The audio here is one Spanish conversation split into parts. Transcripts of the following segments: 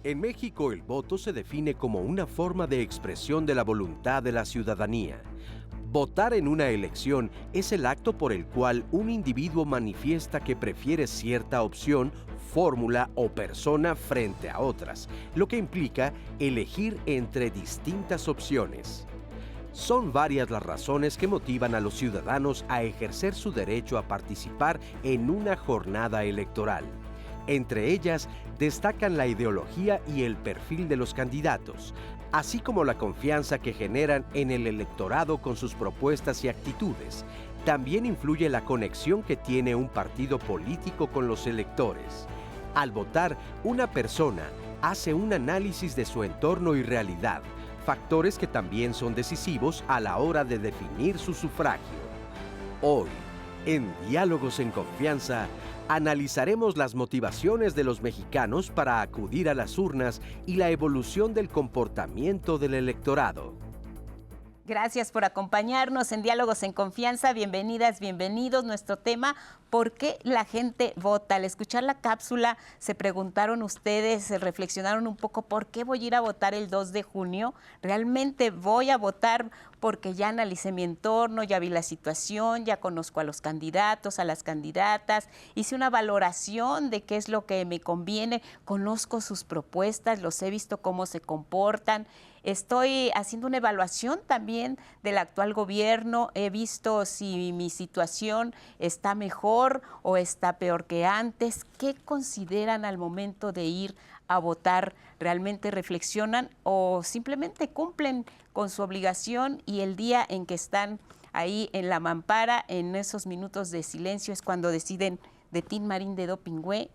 En México, el voto se define como una forma de expresión de la voluntad de la ciudadanía. Votar en una elección es el acto por el cual un individuo manifiesta que prefiere cierta opción, fórmula o persona frente a otras, lo que implica elegir entre distintas opciones. Son varias las razones que motivan a los ciudadanos a ejercer su derecho a participar en una jornada electoral. Entre ellas, destacan la ideología y el perfil de los candidatos, así como la confianza que generan en el electorado con sus propuestas y actitudes. También influye la conexión que tiene un partido político con los electores. Al votar, una persona hace un análisis de su entorno y realidad, factores que también son decisivos a la hora de definir su sufragio. Hoy, en Diálogos en Confianza, analizaremos las motivaciones de los mexicanos para acudir a las urnas y la evolución del comportamiento del electorado. Gracias por acompañarnos en Diálogos en Confianza. Bienvenidas, bienvenidos. Nuestro tema, ¿por qué la gente vota? Al escuchar la cápsula, se preguntaron ustedes, se reflexionaron un poco, ¿por qué voy a ir a votar el 2 de junio? ¿Realmente voy a votar porque ya analicé mi entorno, ya vi la situación, ya conozco a los candidatos, a las candidatas, hice una valoración de qué es lo que me conviene, conozco sus propuestas, los he visto cómo se comportan? Estoy haciendo una evaluación también del actual gobierno, he visto si mi situación está mejor o está peor que antes. ¿Qué consideran al momento de ir a votar? ¿Realmente reflexionan o simplemente cumplen con su obligación y el día en que están ahí en la mampara, en esos minutos de silencio, es cuando deciden de Tin Marín de Dopingüe,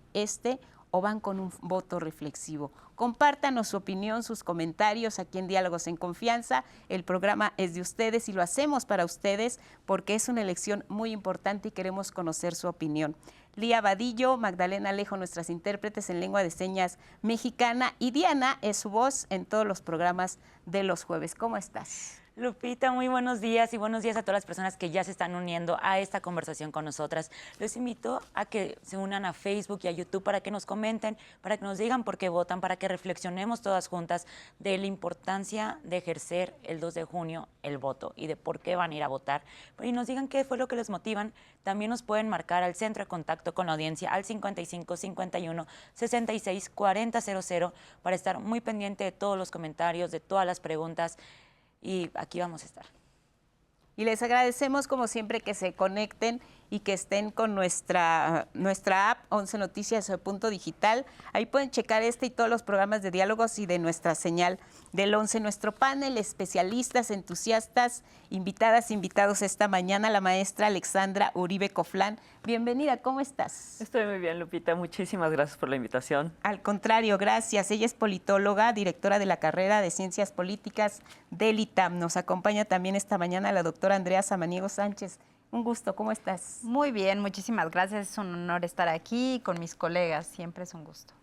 o van con un voto reflexivo? Compártanos su opinión, sus comentarios aquí en Diálogos en Confianza. El programa es de ustedes y lo hacemos para ustedes porque es una elección muy importante y queremos conocer su opinión. Lía Vadillo, Magdalena Alejo, nuestras intérpretes en lengua de señas mexicana, y Diana es su voz en todos los programas de los jueves. ¿Cómo estás? Lupita, muy buenos días y buenos días a todas las personas que ya se están uniendo a esta conversación con nosotras. Les invito a que se unan a Facebook y a YouTube para que nos comenten, para que nos digan por qué votan, para que reflexionemos todas juntas de la importancia de ejercer el 2 de junio el voto y de por qué van a ir a votar. Y nos digan qué fue lo que les motivan. También nos pueden marcar al centro de contacto con la audiencia al 55 51 66 40 00 para estar muy pendiente de todos los comentarios, de todas las preguntas. Y aquí vamos a estar. Y les agradecemos como siempre que se conecten y que estén con nuestra app 11 Noticias Punto Digital. Ahí pueden checar este y todos los programas de diálogos y de nuestra señal del 11. Nuestro panel, especialistas, entusiastas, invitadas, invitados esta mañana, la maestra Alexandra Uribe Coflán. Bienvenida, ¿cómo estás? Estoy muy bien, Lupita. Muchísimas gracias por la invitación. Al contrario, gracias. Ella es politóloga, directora de la carrera de Ciencias Políticas del ITAM. Nos acompaña también esta mañana la doctora Andrea Samaniego Sánchez. Un gusto, ¿cómo estás? Muy bien, muchísimas gracias. Es un honor estar aquí con mis colegas, siempre es un gusto.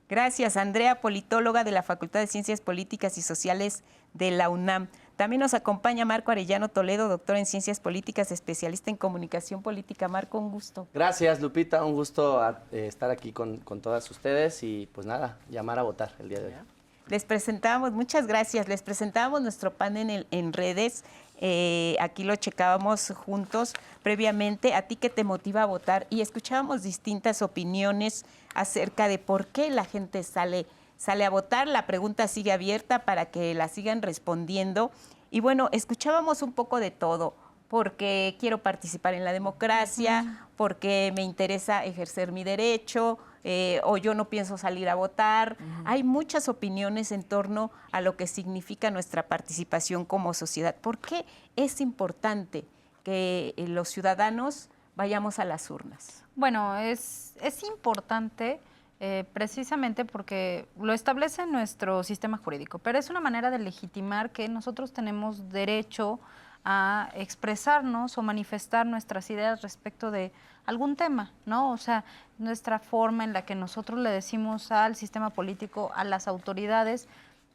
Gracias, Andrea, politóloga de la Facultad de Ciencias Políticas y Sociales de la UNAM. También nos acompaña Marco Arellano Toledo, doctor en Ciencias Políticas, especialista en Comunicación Política. Marco, un gusto. Gracias, Lupita, un gusto estar aquí con todas ustedes y pues nada, llamar a votar el día de hoy. Les presentamos, muchas gracias, les presentamos nuestro panel en redes. Aquí lo checábamos juntos previamente. ¿A ti qué te motiva a votar? Y escuchábamos distintas opiniones acerca de por qué la gente sale a votar. La pregunta sigue abierta para que la sigan respondiendo. Y bueno, escuchábamos un poco de todo. Porque quiero participar en la democracia, porque me interesa ejercer mi derecho, o yo no pienso salir a votar. Hay muchas opiniones en torno a lo que significa nuestra participación como sociedad. ¿Por qué es importante que los ciudadanos vayamos a las urnas? Bueno, es importante precisamente porque lo establece nuestro sistema jurídico, pero es una manera de legitimar que nosotros tenemos derecho a expresarnos o manifestar nuestras ideas respecto de algún tema, ¿no? O sea, nuestra forma en la que nosotros le decimos al sistema político, a las autoridades,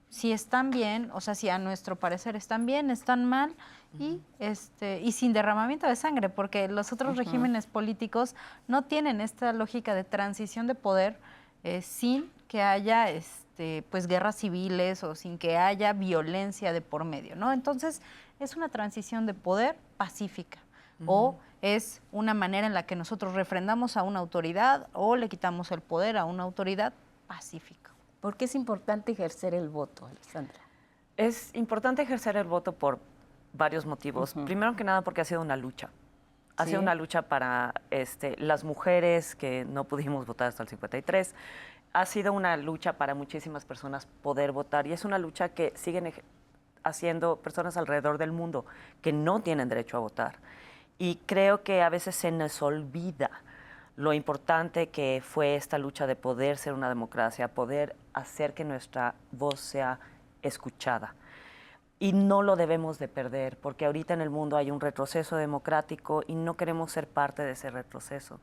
si están bien, o sea, si a nuestro parecer están bien, están mal, y sin derramamiento de sangre, porque los otros regímenes políticos no tienen esta lógica de transición de poder sin que haya pues guerras civiles o sin que haya violencia de por medio, ¿no? Entonces, es una transición de poder pacífica o es una manera en la que nosotros refrendamos a una autoridad o le quitamos el poder a una autoridad pacífica. ¿Por qué es importante ejercer el voto, Alessandra? Es importante ejercer el voto por varios motivos. Primero que nada porque ha sido una lucha. Ha sido una lucha para las mujeres que no pudimos votar hasta el 53. Ha sido una lucha para muchísimas personas poder votar y es una lucha que siguen haciendo personas alrededor del mundo que no tienen derecho a votar. Y creo que a veces se nos olvida lo importante que fue esta lucha de poder ser una democracia, poder hacer que nuestra voz sea escuchada. Y no lo debemos de perder, porque ahorita en el mundo hay un retroceso democrático y no queremos ser parte de ese retroceso.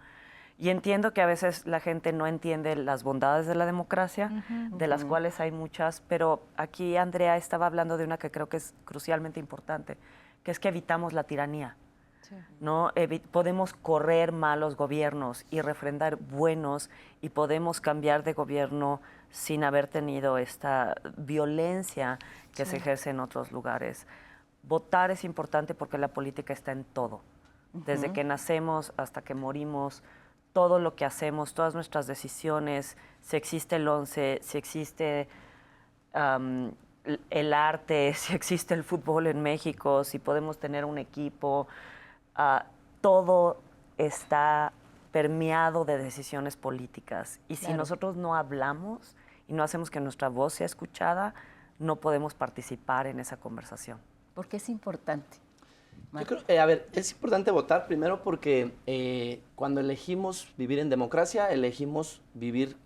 Y entiendo que a veces la gente no entiende las bondades de la democracia, de las cuales hay muchas, pero aquí Andrea estaba hablando de una que creo que es crucialmente importante, que es que evitamos la tiranía. ¿No? Podemos correr malos gobiernos y refrendar buenos y podemos cambiar de gobierno sin haber tenido esta violencia que se ejerce en otros lugares. Votar es importante porque la política está en todo. Desde que nacemos hasta que morimos, todo lo que hacemos, todas nuestras decisiones, si existe el 11, si existe el arte, si existe el fútbol en México, si podemos tener un equipo, todo está permeado de decisiones políticas. Y si nosotros no hablamos y no hacemos que nuestra voz sea escuchada, no podemos participar en esa conversación. ¿Por qué es importante? Yo creo, es importante votar primero porque cuando elegimos vivir en democracia, elegimos vivir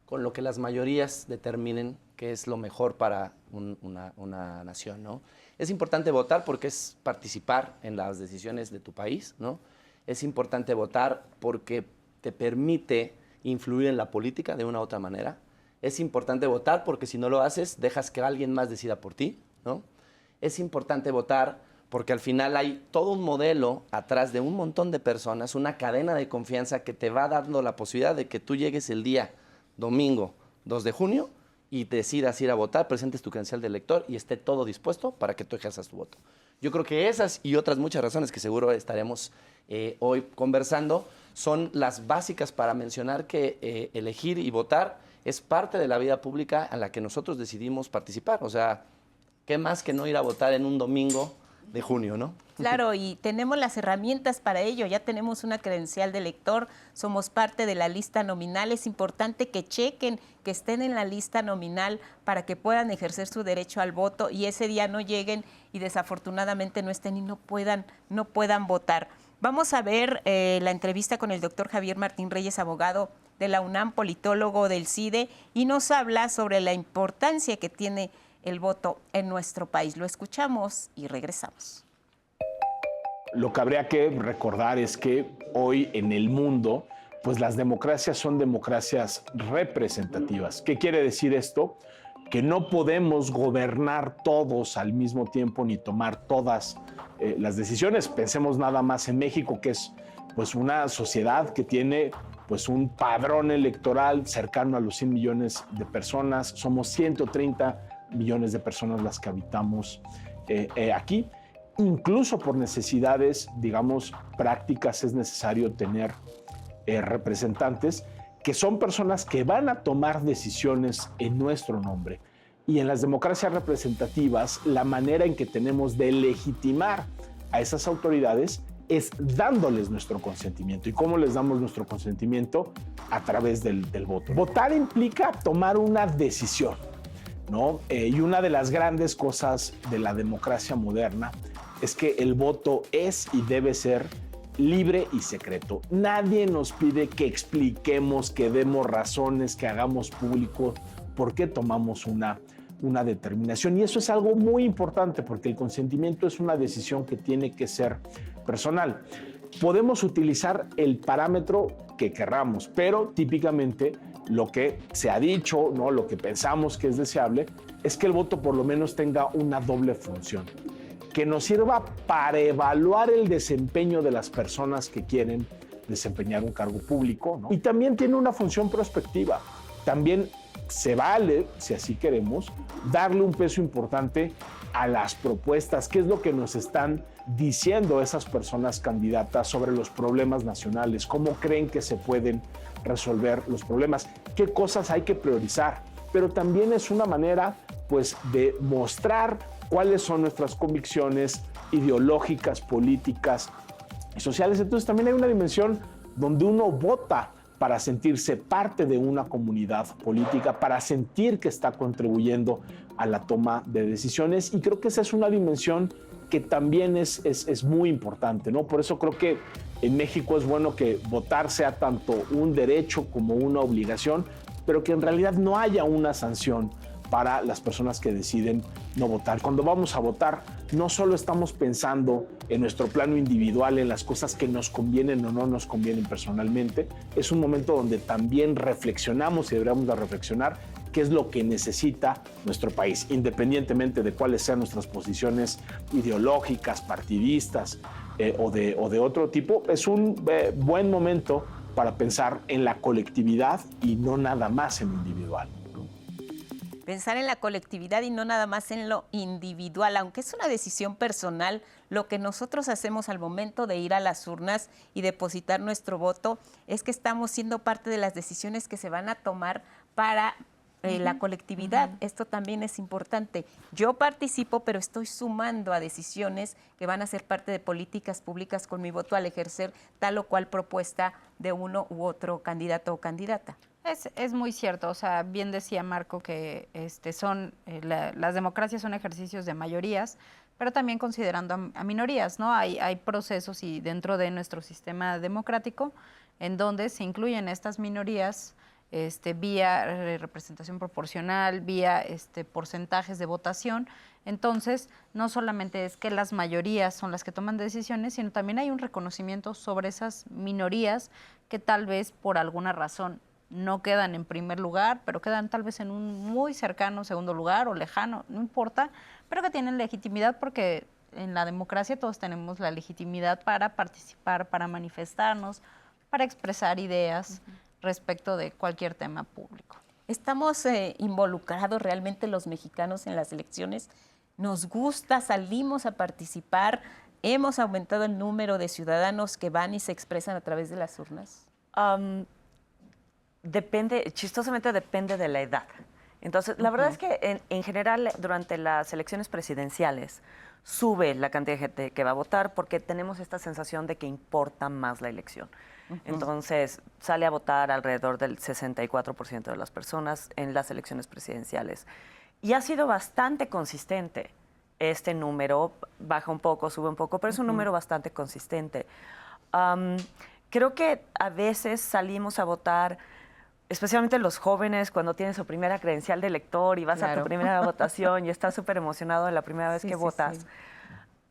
con lo que las mayorías determinen que es lo mejor para una nación, ¿no? Es importante votar porque es participar en las decisiones de tu país, ¿no? Es importante votar porque te permite influir en la política de una u otra manera. Es importante votar porque si no lo haces, dejas que alguien más decida por ti, ¿no? Es importante votar porque al final hay todo un modelo atrás de un montón de personas, una cadena de confianza que te va dando la posibilidad de que tú llegues el día domingo 2 de junio y decidas ir a votar, presentes tu credencial de elector y esté todo dispuesto para que tú ejerzas tu voto. Yo creo que esas y otras muchas razones que seguro estaremos hoy conversando son las básicas para mencionar que elegir y votar es parte de la vida pública en la que nosotros decidimos participar. O sea, ¿qué más que no ir a votar en un domingo de junio, no? Claro, y tenemos las herramientas para ello. Ya tenemos una credencial de elector, somos parte de la lista nominal. Es importante que chequen, que estén en la lista nominal para que puedan ejercer su derecho al voto y ese día no lleguen y desafortunadamente no estén y no puedan votar. Vamos a ver la entrevista con el doctor Javier Martín Reyes, abogado de la UNAM, politólogo del CIDE, y nos habla sobre la importancia que tiene el voto en nuestro país. Lo escuchamos y regresamos. Lo que habría que recordar es que hoy en el mundo, pues las democracias son democracias representativas. ¿Qué quiere decir esto? Que no podemos gobernar todos al mismo tiempo ni tomar todas las decisiones. Pensemos nada más en México, que es pues una sociedad que tiene pues un padrón electoral cercano a los 100 millones de personas. Somos 130 millones de personas las que habitamos aquí. Incluso por necesidades, digamos, prácticas, es necesario tener representantes que son personas que van a tomar decisiones en nuestro nombre. Y en las democracias representativas, la manera en que tenemos de legitimar a esas autoridades es dándoles nuestro consentimiento. ¿Y cómo les damos nuestro consentimiento? A través del voto. Votar implica tomar una decisión, ¿no? Y una de las grandes cosas de la democracia moderna es que el voto es y debe ser libre y secreto. Nadie nos pide que expliquemos, que demos razones, que hagamos público por qué tomamos una determinación. Y eso es algo muy importante porque el consentimiento es una decisión que tiene que ser personal. Podemos utilizar el parámetro que querramos, pero típicamente lo que se ha dicho, ¿no? Lo que pensamos que es deseable es que el voto por lo menos tenga una doble función, que nos sirva para evaluar el desempeño de las personas que quieren desempeñar un cargo público, ¿no? Y también tiene una función prospectiva. También se vale, si así queremos, darle un peso importante a las propuestas, qué es lo que nos están diciendo esas personas candidatas sobre los problemas nacionales, cómo creen que se pueden resolver los problemas, qué cosas hay que priorizar, pero también es una manera pues de mostrar cuáles son nuestras convicciones ideológicas, políticas y sociales. Entonces también hay una dimensión donde uno vota para sentirse parte de una comunidad política, para sentir que está contribuyendo a la toma de decisiones, y creo que esa es una dimensión que también es muy importante, ¿no? Por eso creo que en México es bueno que votar sea tanto un derecho como una obligación, pero que en realidad no haya una sanción para las personas que deciden no votar. Cuando vamos a votar, no solo estamos pensando en nuestro plano individual, en las cosas que nos convienen o no nos convienen personalmente. Es un momento donde también reflexionamos y deberíamos de reflexionar qué es lo que necesita nuestro país, independientemente de cuáles sean nuestras posiciones ideológicas, partidistas o de otro tipo. Es un buen momento para pensar en la colectividad y no nada más en lo individual. Pensar en la colectividad y no nada más en lo individual, aunque es una decisión personal, lo que nosotros hacemos al momento de ir a las urnas y depositar nuestro voto es que estamos siendo parte de las decisiones que se van a tomar para la colectividad. Esto también es importante. Yo participo, pero estoy sumando a decisiones que van a ser parte de políticas públicas con mi voto al ejercer tal o cual propuesta de uno u otro candidato o candidata. Es muy cierto, o sea, bien decía Marco que las democracias son ejercicios de mayorías, pero también considerando a minorías, ¿no? Hay procesos y dentro de nuestro sistema democrático en donde se incluyen estas minorías vía representación proporcional, vía porcentajes de votación. Entonces, no solamente es que las mayorías son las que toman decisiones, sino también hay un reconocimiento sobre esas minorías que tal vez por alguna razón no quedan en primer lugar, pero quedan tal vez en un muy cercano segundo lugar o lejano, no importa, pero que tienen legitimidad porque en la democracia todos tenemos la legitimidad para participar, para manifestarnos, para expresar ideas respecto de cualquier tema público. ¿Estamos involucrados realmente los mexicanos en las elecciones? ¿Nos gusta? ¿Salimos a participar? ¿Hemos aumentado el número de ciudadanos que van y se expresan a través de las urnas? Chistosamente depende de la edad. Entonces, la verdad es que en general durante las elecciones presidenciales sube la cantidad de gente que va a votar porque tenemos esta sensación de que importa más la elección. Entonces, sale a votar alrededor del 64% de las personas en las elecciones presidenciales. Y ha sido bastante consistente este número, baja un poco, sube un poco, pero es un número bastante consistente. Creo que a veces salimos a votar, especialmente los jóvenes, cuando tienen su primera credencial de elector y vas a tu primera votación y estás súper emocionado de la primera vez que votas. Sí.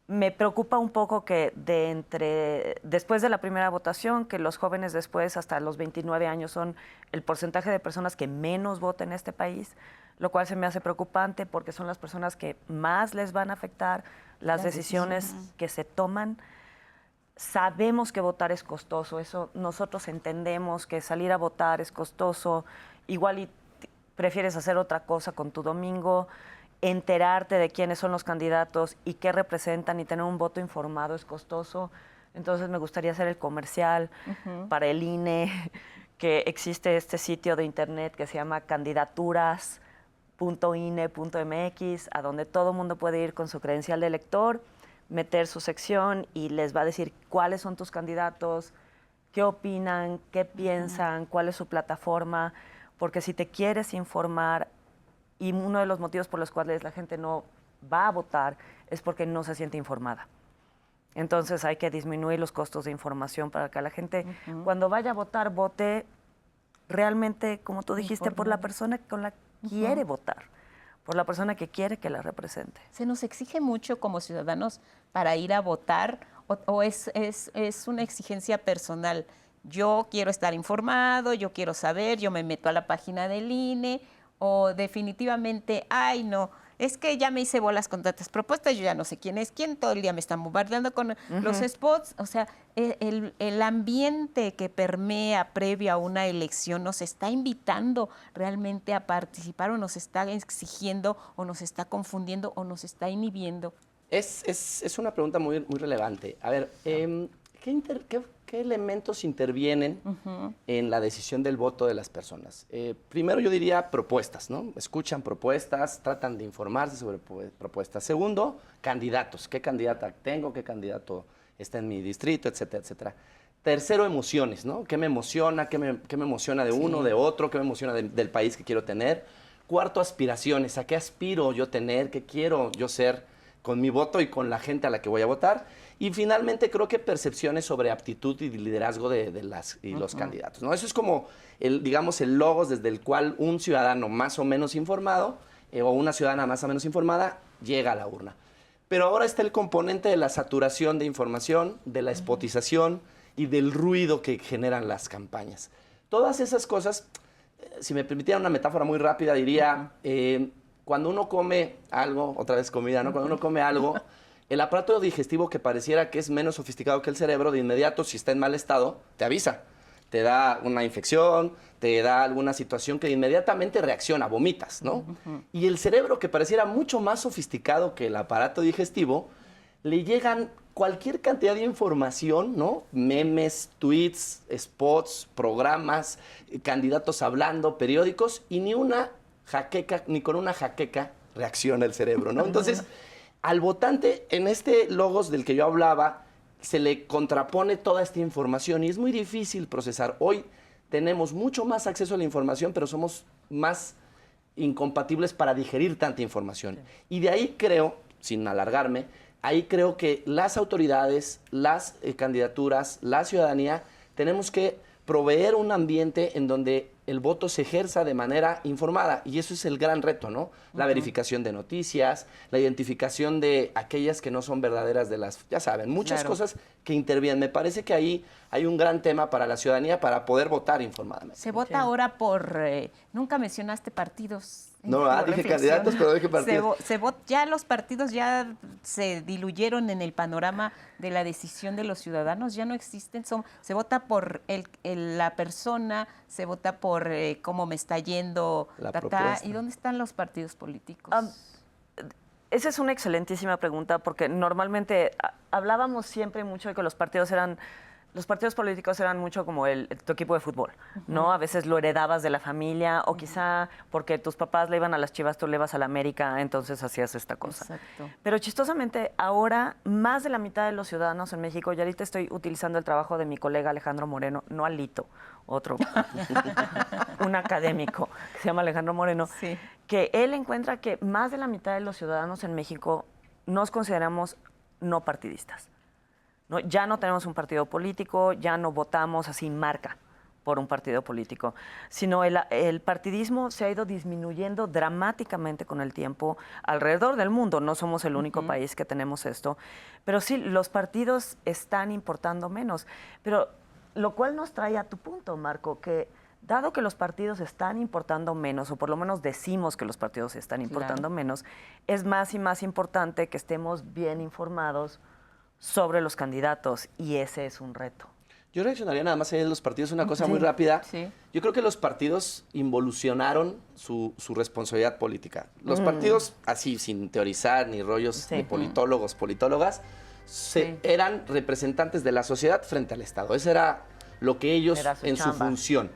Me preocupa un poco que después de la primera votación, que los jóvenes después, hasta los 29 años, son el porcentaje de personas que menos votan en este país, lo cual se me hace preocupante porque son las personas que más les van a afectar las decisiones que se toman. Sabemos que votar es costoso, eso nosotros entendemos que salir a votar es costoso, igual y prefieres hacer otra cosa con tu domingo. Enterarte de quiénes son los candidatos y qué representan y tener un voto informado es costoso. Entonces me gustaría hacer el comercial para el INE, que existe este sitio de internet que se llama candidaturas.ine.mx, a donde todo el mundo puede ir con su credencial de elector, meter su sección y les va a decir cuáles son tus candidatos, qué opinan, qué piensan, cuál es su plataforma, porque si te quieres informar, y uno de los motivos por los cuales la gente no va a votar es porque no se siente informada. Entonces hay que disminuir los costos de información para que la gente, cuando vaya a votar, vote realmente, como tú dijiste, por la persona con la que quiere votar, por la persona que quiere que la represente. ¿Se nos exige mucho como ciudadanos para ir a votar o es una exigencia personal? Yo quiero estar informado, yo quiero saber, yo me meto a la página del INE, o definitivamente, ay no, es que ya me hice bolas con tantas propuestas, yo ya no sé quién es quién, todo el día me están bombardeando con los spots. O sea, el ambiente que permea previo a una elección nos está invitando realmente a participar o nos está exigiendo o nos está confundiendo o nos está inhibiendo. Es una pregunta muy, muy relevante. A ver, ¿qué elementos intervienen en la decisión del voto de las personas? Primero yo diría propuestas, ¿no? Escuchan propuestas, tratan de informarse sobre propuestas. Segundo, candidatos. ¿Qué candidata tengo? ¿Qué candidato está en mi distrito? Etcétera, etcétera. Tercero, emociones, ¿no? ¿Qué me emociona? ¿Qué me emociona de uno, de otro? ¿Qué me emociona del país que quiero tener? Cuarto, aspiraciones. ¿A qué aspiro yo tener? ¿Qué quiero yo ser con mi voto y con la gente a la que voy a votar? Y finalmente creo que percepciones sobre aptitud y liderazgo de los candidatos, ¿no? Eso es como, digamos, el logos desde el cual un ciudadano más o menos informado o una ciudadana más o menos informada llega a la urna. Pero ahora está el componente de la saturación de información, de la spotización y del ruido que generan las campañas. Todas esas cosas, si me permitieran una metáfora muy rápida, diría, cuando uno come algo, otra vez comida, ¿no? Cuando uno come algo, el aparato digestivo que pareciera que es menos sofisticado que el cerebro, de inmediato, si está en mal estado, te avisa. Te da una infección, te da alguna situación que inmediatamente reacciona, vomitas, ¿no? Y el cerebro, que pareciera mucho más sofisticado que el aparato digestivo, le llegan cualquier cantidad de información, ¿no? Memes, tweets, spots, programas, candidatos hablando, periódicos, y ni con una jaqueca reacciona el cerebro, ¿no? Entonces, al votante, en este logos del que yo hablaba, se le contrapone toda esta información y es muy difícil procesar. Hoy tenemos mucho más acceso a la información, pero somos más incompatibles para digerir tanta información. Y de ahí creo, sin alargarme, ahí creo que las autoridades, las candidaturas, la ciudadanía, tenemos que proveer un ambiente en donde el voto se ejerza de manera informada, y eso es el gran reto, ¿no? La verificación de noticias, la identificación de aquellas que no son verdaderas de las, ya saben, muchas cosas que intervienen. Me parece que ahí hay un gran tema para la ciudadanía para poder votar informadamente. Se vota ahora por, nunca mencionaste partidos. No, dije candidatos, pero dije partidos. Ya los partidos ya se diluyeron en el panorama de la decisión de los ciudadanos, ya no existen. Se vota por la persona, se vota por cómo me está yendo. ¿Y dónde están los partidos políticos? Esa es una excelentísima pregunta, porque normalmente hablábamos siempre mucho de que los partidos políticos eran mucho como tu equipo de fútbol, ¿no? A veces lo heredabas de la familia, o quizá porque tus papás le iban a las Chivas, tú le ibas a la América, entonces hacías esta cosa. Exacto. Pero chistosamente, ahora más de la mitad de los ciudadanos en México, y ahorita estoy utilizando el trabajo de mi colega Alejandro Moreno, no Alito, otro, un académico que se llama Alejandro Moreno, Sí. que él encuentra que más de la mitad de los ciudadanos en México nos consideramos no partidistas. ¿No? Ya no tenemos un partido político, ya no votamos así marca por un partido político, sino el partidismo se ha ido disminuyendo dramáticamente con el tiempo alrededor del mundo. No somos el único país que tenemos esto, pero sí, los partidos están importando menos. Pero lo cual nos trae a tu punto, Marco, que dado que los partidos están importando menos, o por lo menos decimos que los partidos están importando menos, es más y más importante que estemos bien informados sobre los candidatos, y ese es un reto. Yo reaccionaría nada más allá de los partidos, una cosa muy rápida. Sí. Yo creo que los partidos involucionaron su responsabilidad política. Los partidos, así, sin teorizar ni rollos de politólogos, politólogas, eran representantes de la sociedad frente al Estado. Eso era lo que ellos, en su función.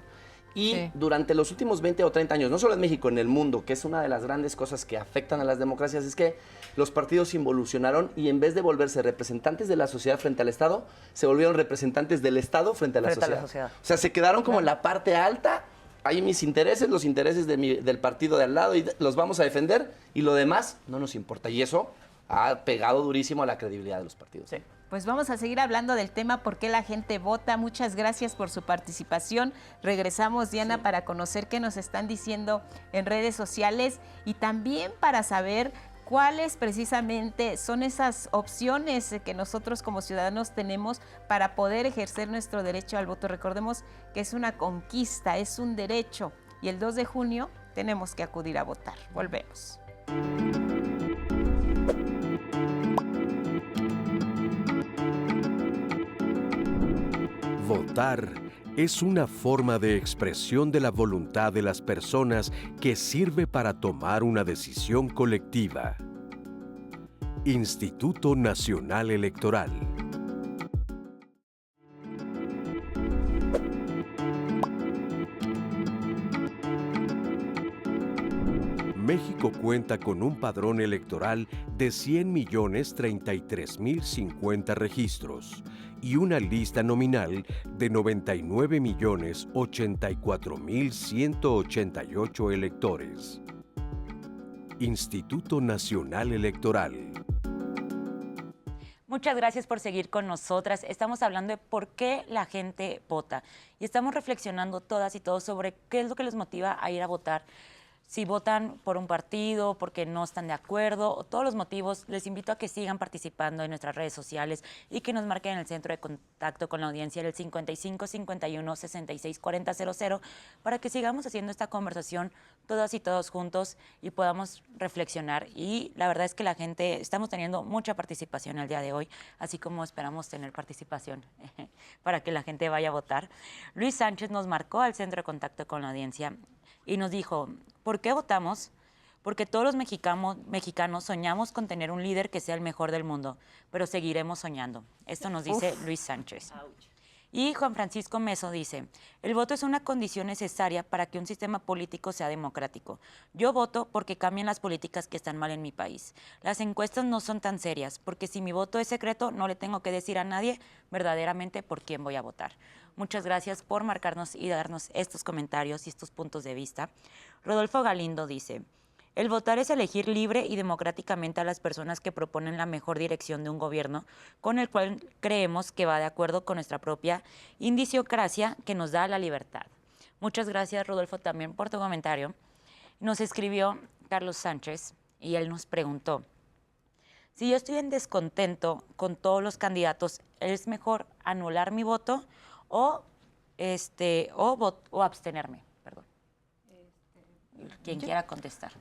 Y durante los últimos 20 o 30 años, no solo en México, en el mundo, que es una de las grandes cosas que afectan a las democracias, es que los partidos involucionaron y en vez de volverse representantes de la sociedad frente al Estado, se volvieron representantes del Estado frente a la sociedad. O sea, se quedaron como en la parte alta, ahí mis intereses, los intereses del partido de al lado, y los vamos a defender, y lo demás no nos importa. Y eso ha pegado durísimo a la credibilidad de los partidos. Sí. Pues vamos a seguir hablando del tema por qué la gente vota. Muchas gracias por su participación. Regresamos, Diana, para conocer qué nos están diciendo en redes sociales y también para saber cuáles precisamente son esas opciones que nosotros como ciudadanos tenemos para poder ejercer nuestro derecho al voto. Recordemos que es una conquista, es un derecho, y el 2 de junio tenemos que acudir a votar. Volvemos. Votar es una forma de expresión de la voluntad de las personas que sirve para tomar una decisión colectiva. Instituto Nacional Electoral. México cuenta con un padrón electoral de 100.033.050 registros y una lista nominal de 99.084.188 electores. Instituto Nacional Electoral. Muchas gracias por seguir con nosotras. Estamos hablando de por qué la gente vota y estamos reflexionando todas y todos sobre qué es lo que les motiva a ir a votar. Si votan por un partido, porque no están de acuerdo, o todos los motivos, les invito a que sigan participando en nuestras redes sociales y que nos marquen en el centro de contacto con la audiencia del 55 51 66 40 00 para que sigamos haciendo esta conversación todas y todos juntos y podamos reflexionar. Y la verdad es que la gente, estamos teniendo mucha participación el día de hoy, así como esperamos tener participación para que la gente vaya a votar. Luis Sánchez nos marcó al centro de contacto con la audiencia y nos dijo, ¿por qué votamos? Porque todos los mexicanos soñamos con tener un líder que sea el mejor del mundo, pero seguiremos soñando. Esto nos dice Luis Sánchez. Y Juan Francisco Meso dice, el voto es una condición necesaria para que un sistema político sea democrático. Yo voto porque cambian las políticas que están mal en mi país. Las encuestas no son tan serias, porque si mi voto es secreto, no le tengo que decir a nadie verdaderamente por quién voy a votar. Muchas gracias por marcarnos y darnos estos comentarios y estos puntos de vista. Rodolfo Galindo dice, el votar es elegir libre y democráticamente a las personas que proponen la mejor dirección de un gobierno con el cual creemos que va de acuerdo con nuestra propia indiciocracia que nos da la libertad. Muchas gracias, Rodolfo, también por tu comentario. Nos escribió Carlos Sánchez y él nos preguntó, si yo estoy en descontento con todos los candidatos, ¿es mejor anular mi voto o abstenerme? Perdón. Quien quiera contestar.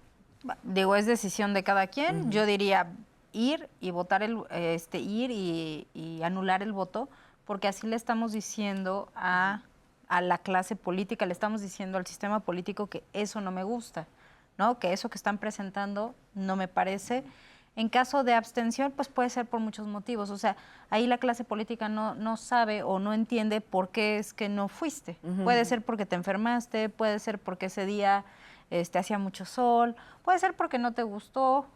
Digo, es decisión de cada quien. Yo diría ir y votar ir y anular el voto, porque así le estamos diciendo a la clase política, le estamos diciendo al sistema político que eso no me gusta, ¿no? Que eso que están presentando no me parece. En caso de abstención, pues puede ser por muchos motivos. O sea, ahí la clase política no sabe o no entiende por qué es que no fuiste. Puede ser porque te enfermaste, puede ser porque ese día hacía mucho sol, puede ser porque no te gustó,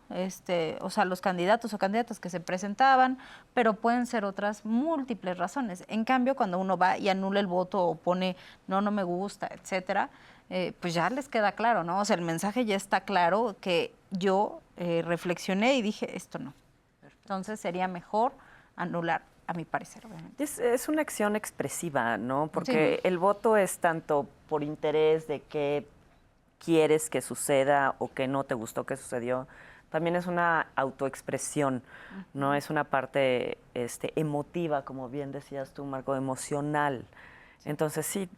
o sea, los candidatos o candidatas que se presentaban, pero pueden ser otras múltiples razones. En cambio, cuando uno va y anula el voto o pone no me gusta, etcétera, pues ya les queda claro, ¿no? O sea, el mensaje ya está claro que yo reflexioné y dije, esto no. Entonces sería mejor anular, a mi parecer, obviamente. Es una acción expresiva, ¿no? Porque el voto es tanto por interés de qué quieres que suceda o que no te gustó que sucedió. También es una autoexpresión, ¿no? Es una parte emotiva, como bien decías tú, Marco, emocional. Entonces sí,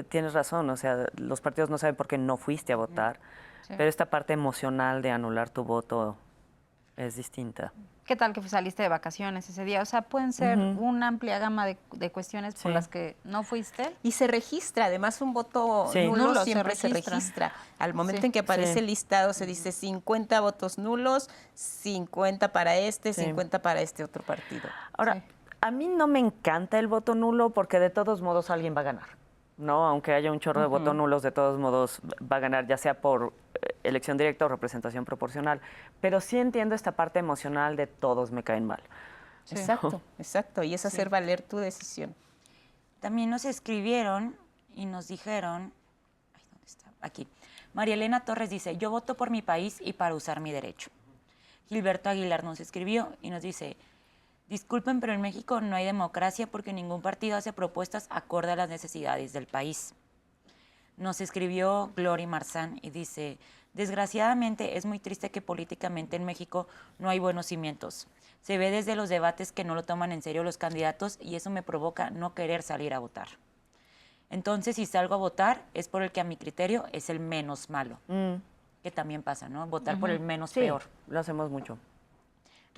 tienes razón, o sea, los partidos no saben por qué no fuiste a votar, pero esta parte emocional de anular tu voto es distinta. ¿Qué tal que saliste de vacaciones ese día? O sea, pueden ser una amplia gama de cuestiones por las que no fuiste. Y se registra, además un voto nulo siempre se registra. Al momento en que aparece el listado se dice 50 votos nulos, 50 para 50 para este otro partido. Ahora, a mí no me encanta el voto nulo porque de todos modos alguien va a ganar, ¿no? Aunque haya un chorro de votos nulos, de todos modos va a ganar, ya sea por elección directa o representación proporcional. Pero sí entiendo esta parte emocional de todos me caen mal. Sí. Exacto. Y es hacer valer tu decisión. También nos escribieron y nos dijeron, ¿dónde está? Aquí. María Elena Torres dice, yo voto por mi país y para usar mi derecho. Gilberto Aguilar nos escribió y nos dice, disculpen, pero en México no hay democracia porque ningún partido hace propuestas acorde a las necesidades del país. Nos escribió Glory Marzán y dice, desgraciadamente es muy triste que políticamente en México no hay buenos cimientos. Se ve desde los debates que no lo toman en serio los candidatos y eso me provoca no querer salir a votar. Entonces, si salgo a votar es por el que a mi criterio es el menos malo. Que también pasa, ¿no? Votar por el menos peor. Lo hacemos mucho.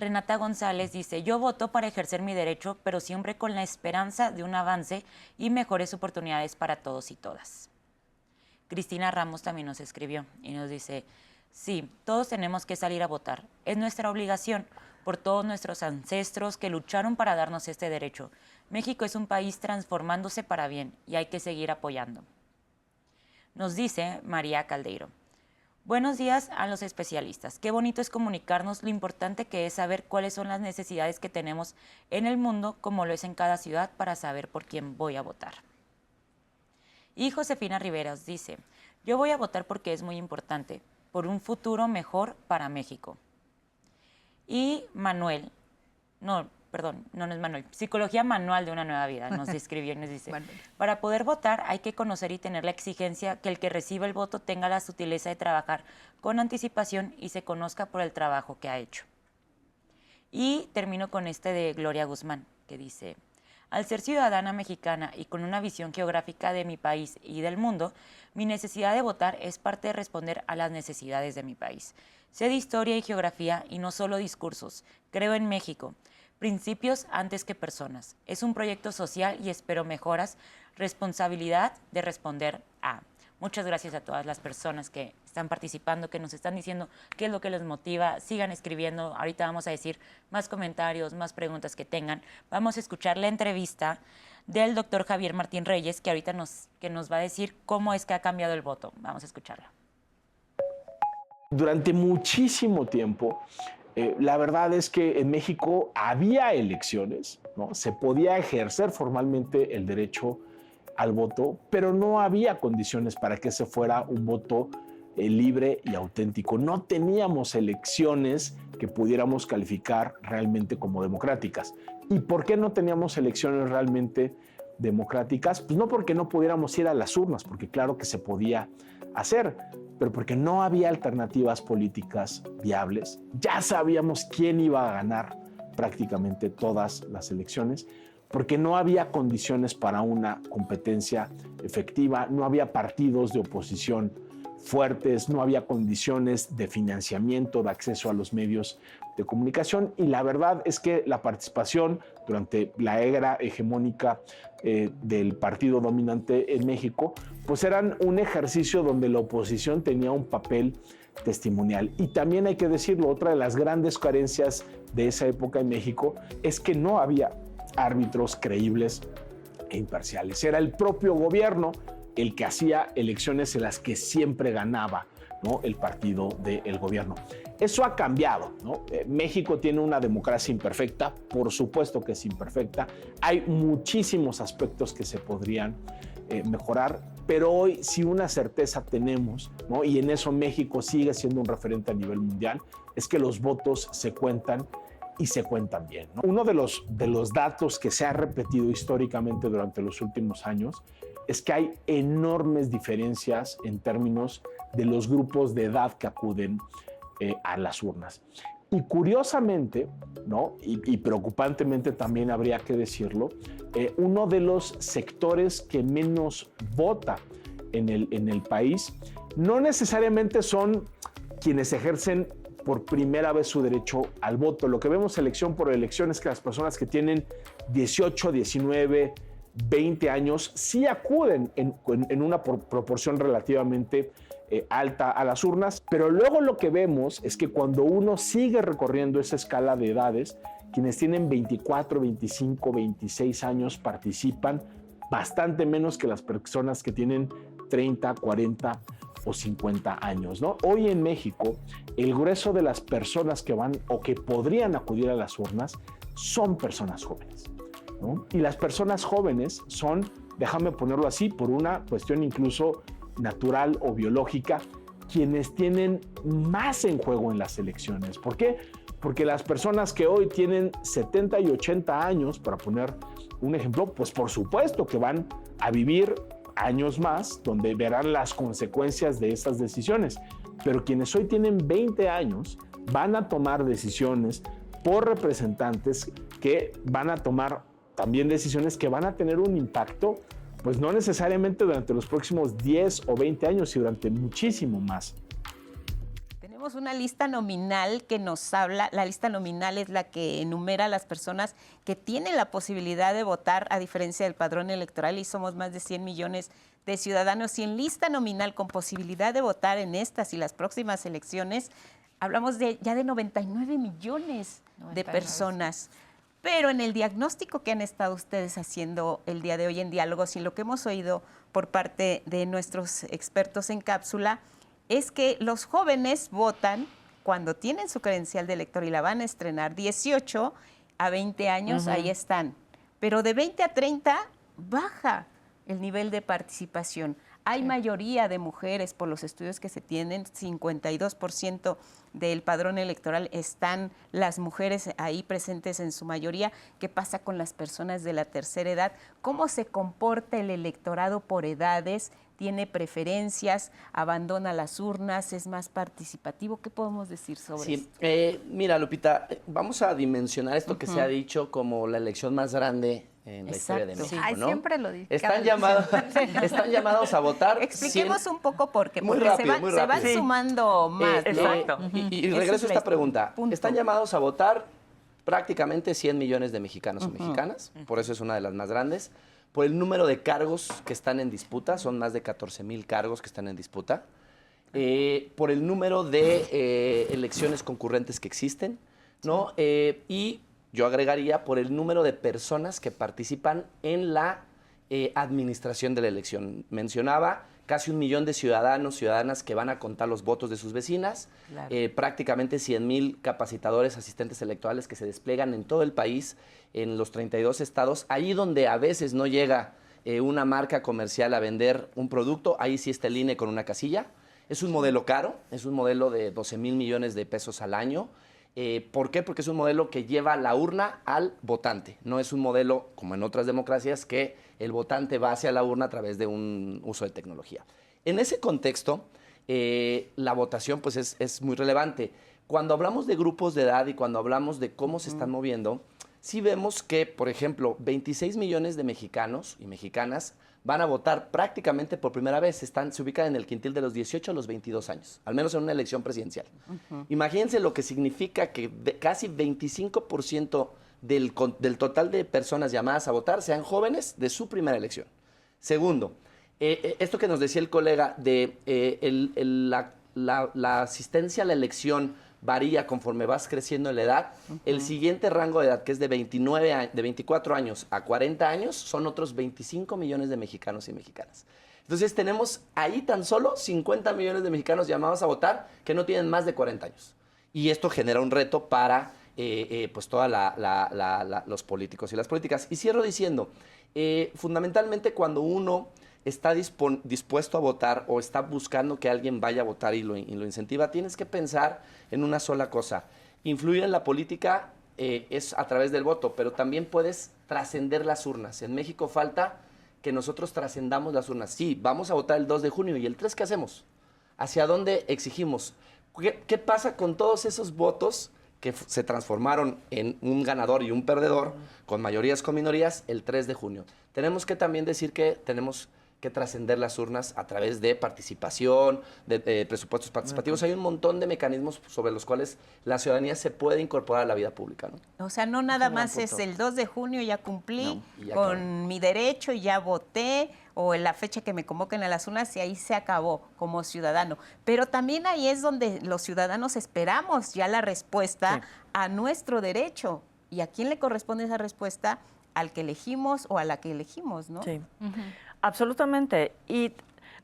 Renata González dice, yo voto para ejercer mi derecho, pero siempre con la esperanza de un avance y mejores oportunidades para todos y todas. Cristina Ramos también nos escribió y nos dice, sí, todos tenemos que salir a votar. Es nuestra obligación por todos nuestros ancestros que lucharon para darnos este derecho. México es un país transformándose para bien y hay que seguir apoyando. Nos dice María Caldeiro. Buenos días a los especialistas. Qué bonito es comunicarnos lo importante que es saber cuáles son las necesidades que tenemos en el mundo, como lo es en cada ciudad, para saber por quién voy a votar. Y Josefina Riveros dice, yo voy a votar porque es muy importante, por un futuro mejor para México. Y Manuel, no es Manuel, Psicología Manual de una Nueva Vida, nos escribió y nos dice, para poder votar hay que conocer y tener la exigencia que el que reciba el voto tenga la sutileza de trabajar con anticipación y se conozca por el trabajo que ha hecho. Y termino con este de Gloria Guzmán, que dice, al ser ciudadana mexicana y con una visión geográfica de mi país y del mundo, mi necesidad de votar es parte de responder a las necesidades de mi país. Sé de historia y geografía y no solo discursos. Creo en México. Principios antes que personas. Es un proyecto social y espero mejoras. Responsabilidad de responder a. Muchas gracias a todas las personas que están participando, que nos están diciendo qué es lo que les motiva. Sigan escribiendo. Ahorita vamos a decir más comentarios, más preguntas que tengan. Vamos a escuchar la entrevista del doctor Javier Martín Reyes, que ahorita nos va a decir cómo es que ha cambiado el voto. Vamos a escucharla. Durante muchísimo tiempo, la verdad es que en México había elecciones, ¿no? Se podía ejercer formalmente el derecho al voto, pero no había condiciones para que ese fuera un voto libre y auténtico. No teníamos elecciones que pudiéramos calificar realmente como democráticas. ¿Y por qué no teníamos elecciones realmente democráticas? Pues no porque no pudiéramos ir a las urnas, porque claro que se podía hacer, pero porque no había alternativas políticas viables. Ya sabíamos quién iba a ganar prácticamente todas las elecciones, porque no había condiciones para una competencia efectiva, no había partidos de oposición fuertes, no había condiciones de financiamiento, de acceso a los medios de comunicación, y la verdad es que la participación durante la era hegemónica del partido dominante en México, pues eran un ejercicio donde la oposición tenía un papel testimonial. Y también hay que decirlo, otra de las grandes carencias de esa época en México es que no había árbitros creíbles e imparciales. Era el propio gobierno el que hacía elecciones en las que siempre ganaba, ¿no?, el partido del gobierno. Eso ha cambiado, ¿no? México tiene una democracia imperfecta, por supuesto que es imperfecta. Hay muchísimos aspectos que se podrían mejorar, pero hoy sí una certeza tenemos, ¿no?, y en eso México sigue siendo un referente a nivel mundial, es que los votos se cuentan y se cuentan bien, ¿no? Uno de los datos que se ha repetido históricamente durante los últimos años es que hay enormes diferencias en términos de los grupos de edad que acuden a las urnas. Y curiosamente, ¿no?, y preocupantemente también habría que decirlo, uno de los sectores que menos vota en el país no necesariamente son quienes ejercen por primera vez su derecho al voto. Lo que vemos elección por elección es que las personas que tienen 18, 19, 20 años sí acuden en una proporción relativamente alta a las urnas, pero luego lo que vemos es que cuando uno sigue recorriendo esa escala de edades, quienes tienen 24, 25, 26 años participan bastante menos que las personas que tienen 30, 40 o 50 años, ¿no? Hoy en México, el grueso de las personas que van o que podrían acudir a las urnas son personas jóvenes, ¿no? Y las personas jóvenes son, déjame ponerlo así, por una cuestión incluso natural o biológica, quienes tienen más en juego en las elecciones. ¿Por qué? Porque las personas que hoy tienen 70 y 80 años, para poner un ejemplo, pues por supuesto que van a vivir años más donde verán las consecuencias de esas decisiones. Pero quienes hoy tienen 20 años van a tomar decisiones por representantes que van a tomar también decisiones que van a tener un impacto, pues no necesariamente durante los próximos 10 o 20 años, sino durante muchísimo más. Tenemos una lista nominal que nos habla, la lista nominal es la que enumera a las personas que tienen la posibilidad de votar a diferencia del padrón electoral y somos más de 100 millones de ciudadanos y en lista nominal con posibilidad de votar en estas y las próximas elecciones, hablamos ya de 99 millones de personas. Pero en el diagnóstico que han estado ustedes haciendo el día de hoy en Diálogos y lo que hemos oído por parte de nuestros expertos en cápsula, es que los jóvenes votan cuando tienen su credencial de elector y la van a estrenar 18 a 20 años, ahí están. Pero de 20 a 30 baja el nivel de participación. Hay mayoría de mujeres por los estudios que se tienen, 52% del padrón electoral están las mujeres ahí presentes en su mayoría. ¿Qué pasa con las personas de la tercera edad? ¿Cómo se comporta el electorado por edades? ¿Tiene preferencias? ¿Abandona las urnas? ¿Es más participativo? ¿Qué podemos decir sobre esto? Mira, Lupita, vamos a dimensionar esto que se ha dicho como la elección más grande en la historia de México, Ay, ¿no? siempre lo digo. Están llamados a votar. Expliquemos un poco por qué, Muy porque rápido. se van sumando más, ¿no? Exacto. Y Esa regreso es a la esta pregunta. punto. Están llamados a votar prácticamente 100 millones de mexicanos o mexicanas, por eso es una de las más grandes. Por el número de cargos que están en disputa, son más de 14,000 cargos que están en disputa. Por el número de elecciones concurrentes que existen, ¿no? Y yo agregaría por el número de personas que participan en la administración de la elección. Mencionaba casi 1 millón de ciudadanos, ciudadanas que van a contar los votos de sus vecinas, prácticamente 100,000 capacitadores, asistentes electorales que se despliegan en todo el país, en los 32 estados, ahí donde a veces no llega una marca comercial a vender un producto, ahí sí está el INE con una casilla. Es un modelo caro, es un modelo de 12,000 millones de pesos al año. ¿Por qué? Porque es un modelo que lleva la urna al votante. No es un modelo, como en otras democracias, que el votante va hacia la urna a través de un uso de tecnología. En ese contexto, la votación pues, es muy relevante. Cuando hablamos de grupos de edad y cuando hablamos de cómo se están moviendo, sí vemos que, por ejemplo, 26 millones de mexicanos y mexicanas van a votar prácticamente por primera vez. Se ubican en el quintil de los 18 a los 22 años, al menos en una elección presidencial. Imagínense lo que significa que casi 25% del total de personas llamadas a votar sean jóvenes de su primera elección. Segundo, esto que nos decía el colega de la asistencia a la elección varía conforme vas creciendo en la edad. El siguiente rango de edad, que es de 24 años a 40 años, son otros 25 millones de mexicanos y mexicanas. Entonces tenemos ahí tan solo 50 millones de mexicanos llamados a votar que no tienen más de 40 años. Y esto genera un reto para pues todos los políticos y las políticas. Y cierro diciendo, fundamentalmente cuando uno está dispuesto a votar o está buscando que alguien vaya a votar y lo incentiva, tienes que pensar en una sola cosa. Influir en la política es a través del voto, pero también puedes trascender las urnas. En México falta que nosotros trascendamos las urnas. Sí, vamos a votar el 2 de junio y el 3, ¿qué hacemos? ¿Hacia dónde exigimos? ¿Qué pasa con todos esos votos que se transformaron en un ganador y un perdedor, con mayorías, con minorías, el 3 de junio? Tenemos que también decir que tenemos que trascender las urnas a través de participación, de presupuestos participativos. Hay un montón de mecanismos sobre los cuales la ciudadanía se puede incorporar a la vida pública, ¿no? O sea, no nada más es el 2 de junio ya cumplí con mi derecho y ya voté, o en la fecha que me convoquen a las urnas y ahí se acabó como ciudadano. Pero también ahí es donde los ciudadanos esperamos ya la respuesta a nuestro derecho. ¿Y a quién le corresponde esa respuesta? Al que elegimos o a la que elegimos, ¿no? Sí. Absolutamente. Y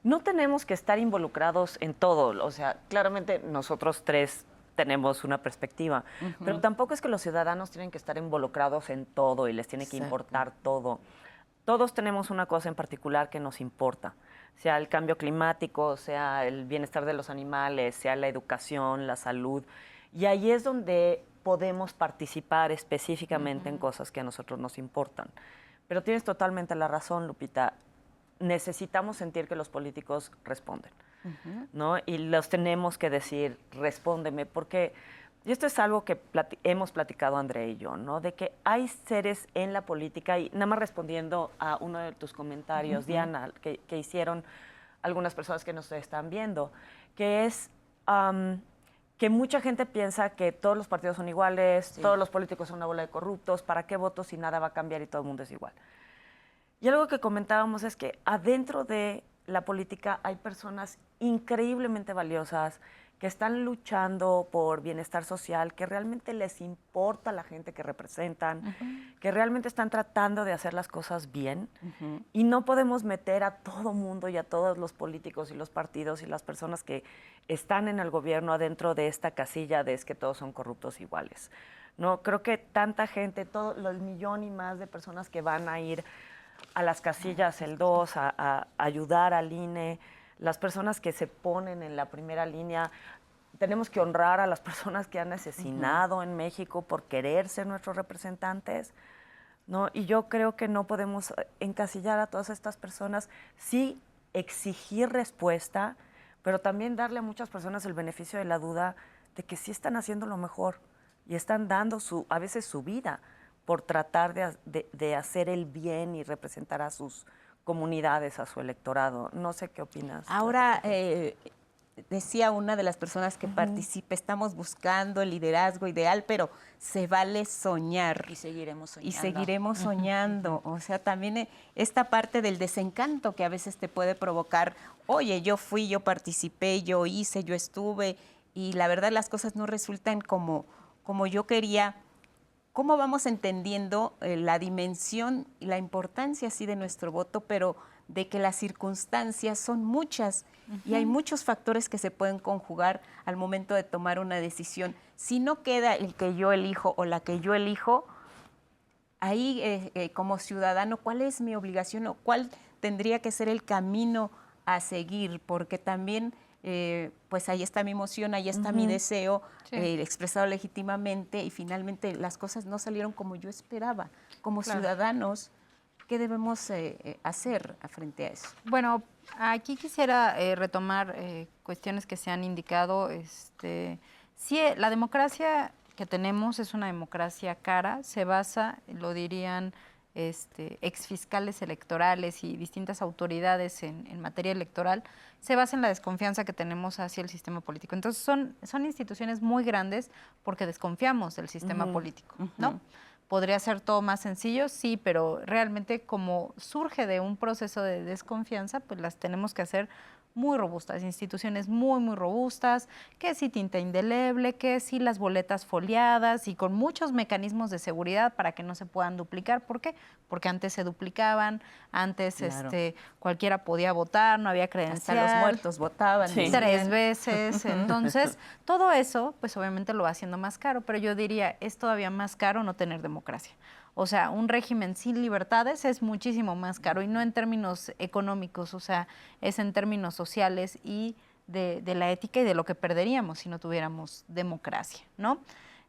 no tenemos que estar involucrados en todo. O sea, claramente nosotros tres tenemos una perspectiva, pero tampoco es que los ciudadanos tienen que estar involucrados en todo y les tiene que importar todo. Todos tenemos una cosa en particular que nos importa, sea el cambio climático, sea el bienestar de los animales, sea la educación, la salud. Y ahí es donde podemos participar específicamente en cosas que a nosotros nos importan. Pero tienes totalmente la razón, Lupita. Necesitamos sentir que los políticos responden, ¿no? Y los tenemos que decir, respóndeme, porque y esto es algo que hemos platicado Andrea y yo, ¿no? De que hay seres en la política, y nada más respondiendo a uno de tus comentarios, Diana, que hicieron algunas personas que nos están viendo, que es que mucha gente piensa que todos los partidos son iguales, todos los políticos son una bola de corruptos, ¿para qué voto si nada va a cambiar y todo el mundo es igual? Y algo que comentábamos es que adentro de la política hay personas increíblemente valiosas que están luchando por bienestar social, que realmente les importa la gente que representan, que realmente están tratando de hacer las cosas bien. Y no podemos meter a todo mundo y a todos los políticos y los partidos y las personas que están en el gobierno adentro de esta casilla de es que todos son corruptos iguales. No, creo que tanta gente, todo el millón y más de personas que van a ir a las casillas el 2, a ayudar al INE, las personas que se ponen en la primera línea, tenemos que honrar a las personas que han asesinado en México por querer ser nuestros representantes, ¿no? Y yo creo que no podemos encasillar a todas estas personas, sí exigir respuesta, pero también darle a muchas personas el beneficio de la duda de que sí están haciendo lo mejor y están dando a veces su vida por tratar de hacer el bien y representar a sus comunidades, a su electorado. No sé qué opinas. Ahora, decía una de las personas que participa, estamos buscando el liderazgo ideal, pero se vale soñar. Y seguiremos soñando. Y seguiremos soñando. O sea, también esta parte del desencanto que a veces te puede provocar, oye, yo fui, yo participé, yo hice, yo estuve, y la verdad las cosas no resultan como yo quería. ¿Cómo vamos entendiendo la dimensión y la importancia sí de nuestro voto, pero de que las circunstancias son muchas y hay muchos factores que se pueden conjugar al momento de tomar una decisión? Si no queda el que yo elijo o la que yo elijo, ahí como ciudadano, ¿cuál es mi obligación o cuál tendría que ser el camino a seguir? Porque también pues ahí está mi emoción, ahí está mi deseo expresado legítimamente y finalmente las cosas no salieron como yo esperaba. Como ciudadanos, ¿qué debemos hacer frente a eso? Bueno, aquí quisiera retomar cuestiones que se han indicado. Sí, la democracia que tenemos es una democracia cara, se basa, lo dirían exfiscales electorales y distintas autoridades en materia electoral, se basa en la desconfianza que tenemos hacia el sistema político. Entonces son instituciones muy grandes porque desconfiamos del sistema político, ¿no? ¿Podría ser todo más sencillo? Sí, pero realmente como surge de un proceso de desconfianza, pues las tenemos que hacer muy robustas, instituciones muy, muy robustas, que sí tinta indeleble, que sí las boletas foliadas y con muchos mecanismos de seguridad para que no se puedan duplicar. ¿Por qué? Porque antes se duplicaban, antes cualquiera podía votar, no había credencial. Hasta los muertos votaban. Sí. 3 veces. Entonces, todo eso, pues obviamente lo va haciendo más caro, pero yo diría, es todavía más caro no tener democracia. O sea, un régimen sin libertades es muchísimo más caro y no en términos económicos, o sea, es en términos sociales y de la ética y de lo que perderíamos si no tuviéramos democracia, ¿no?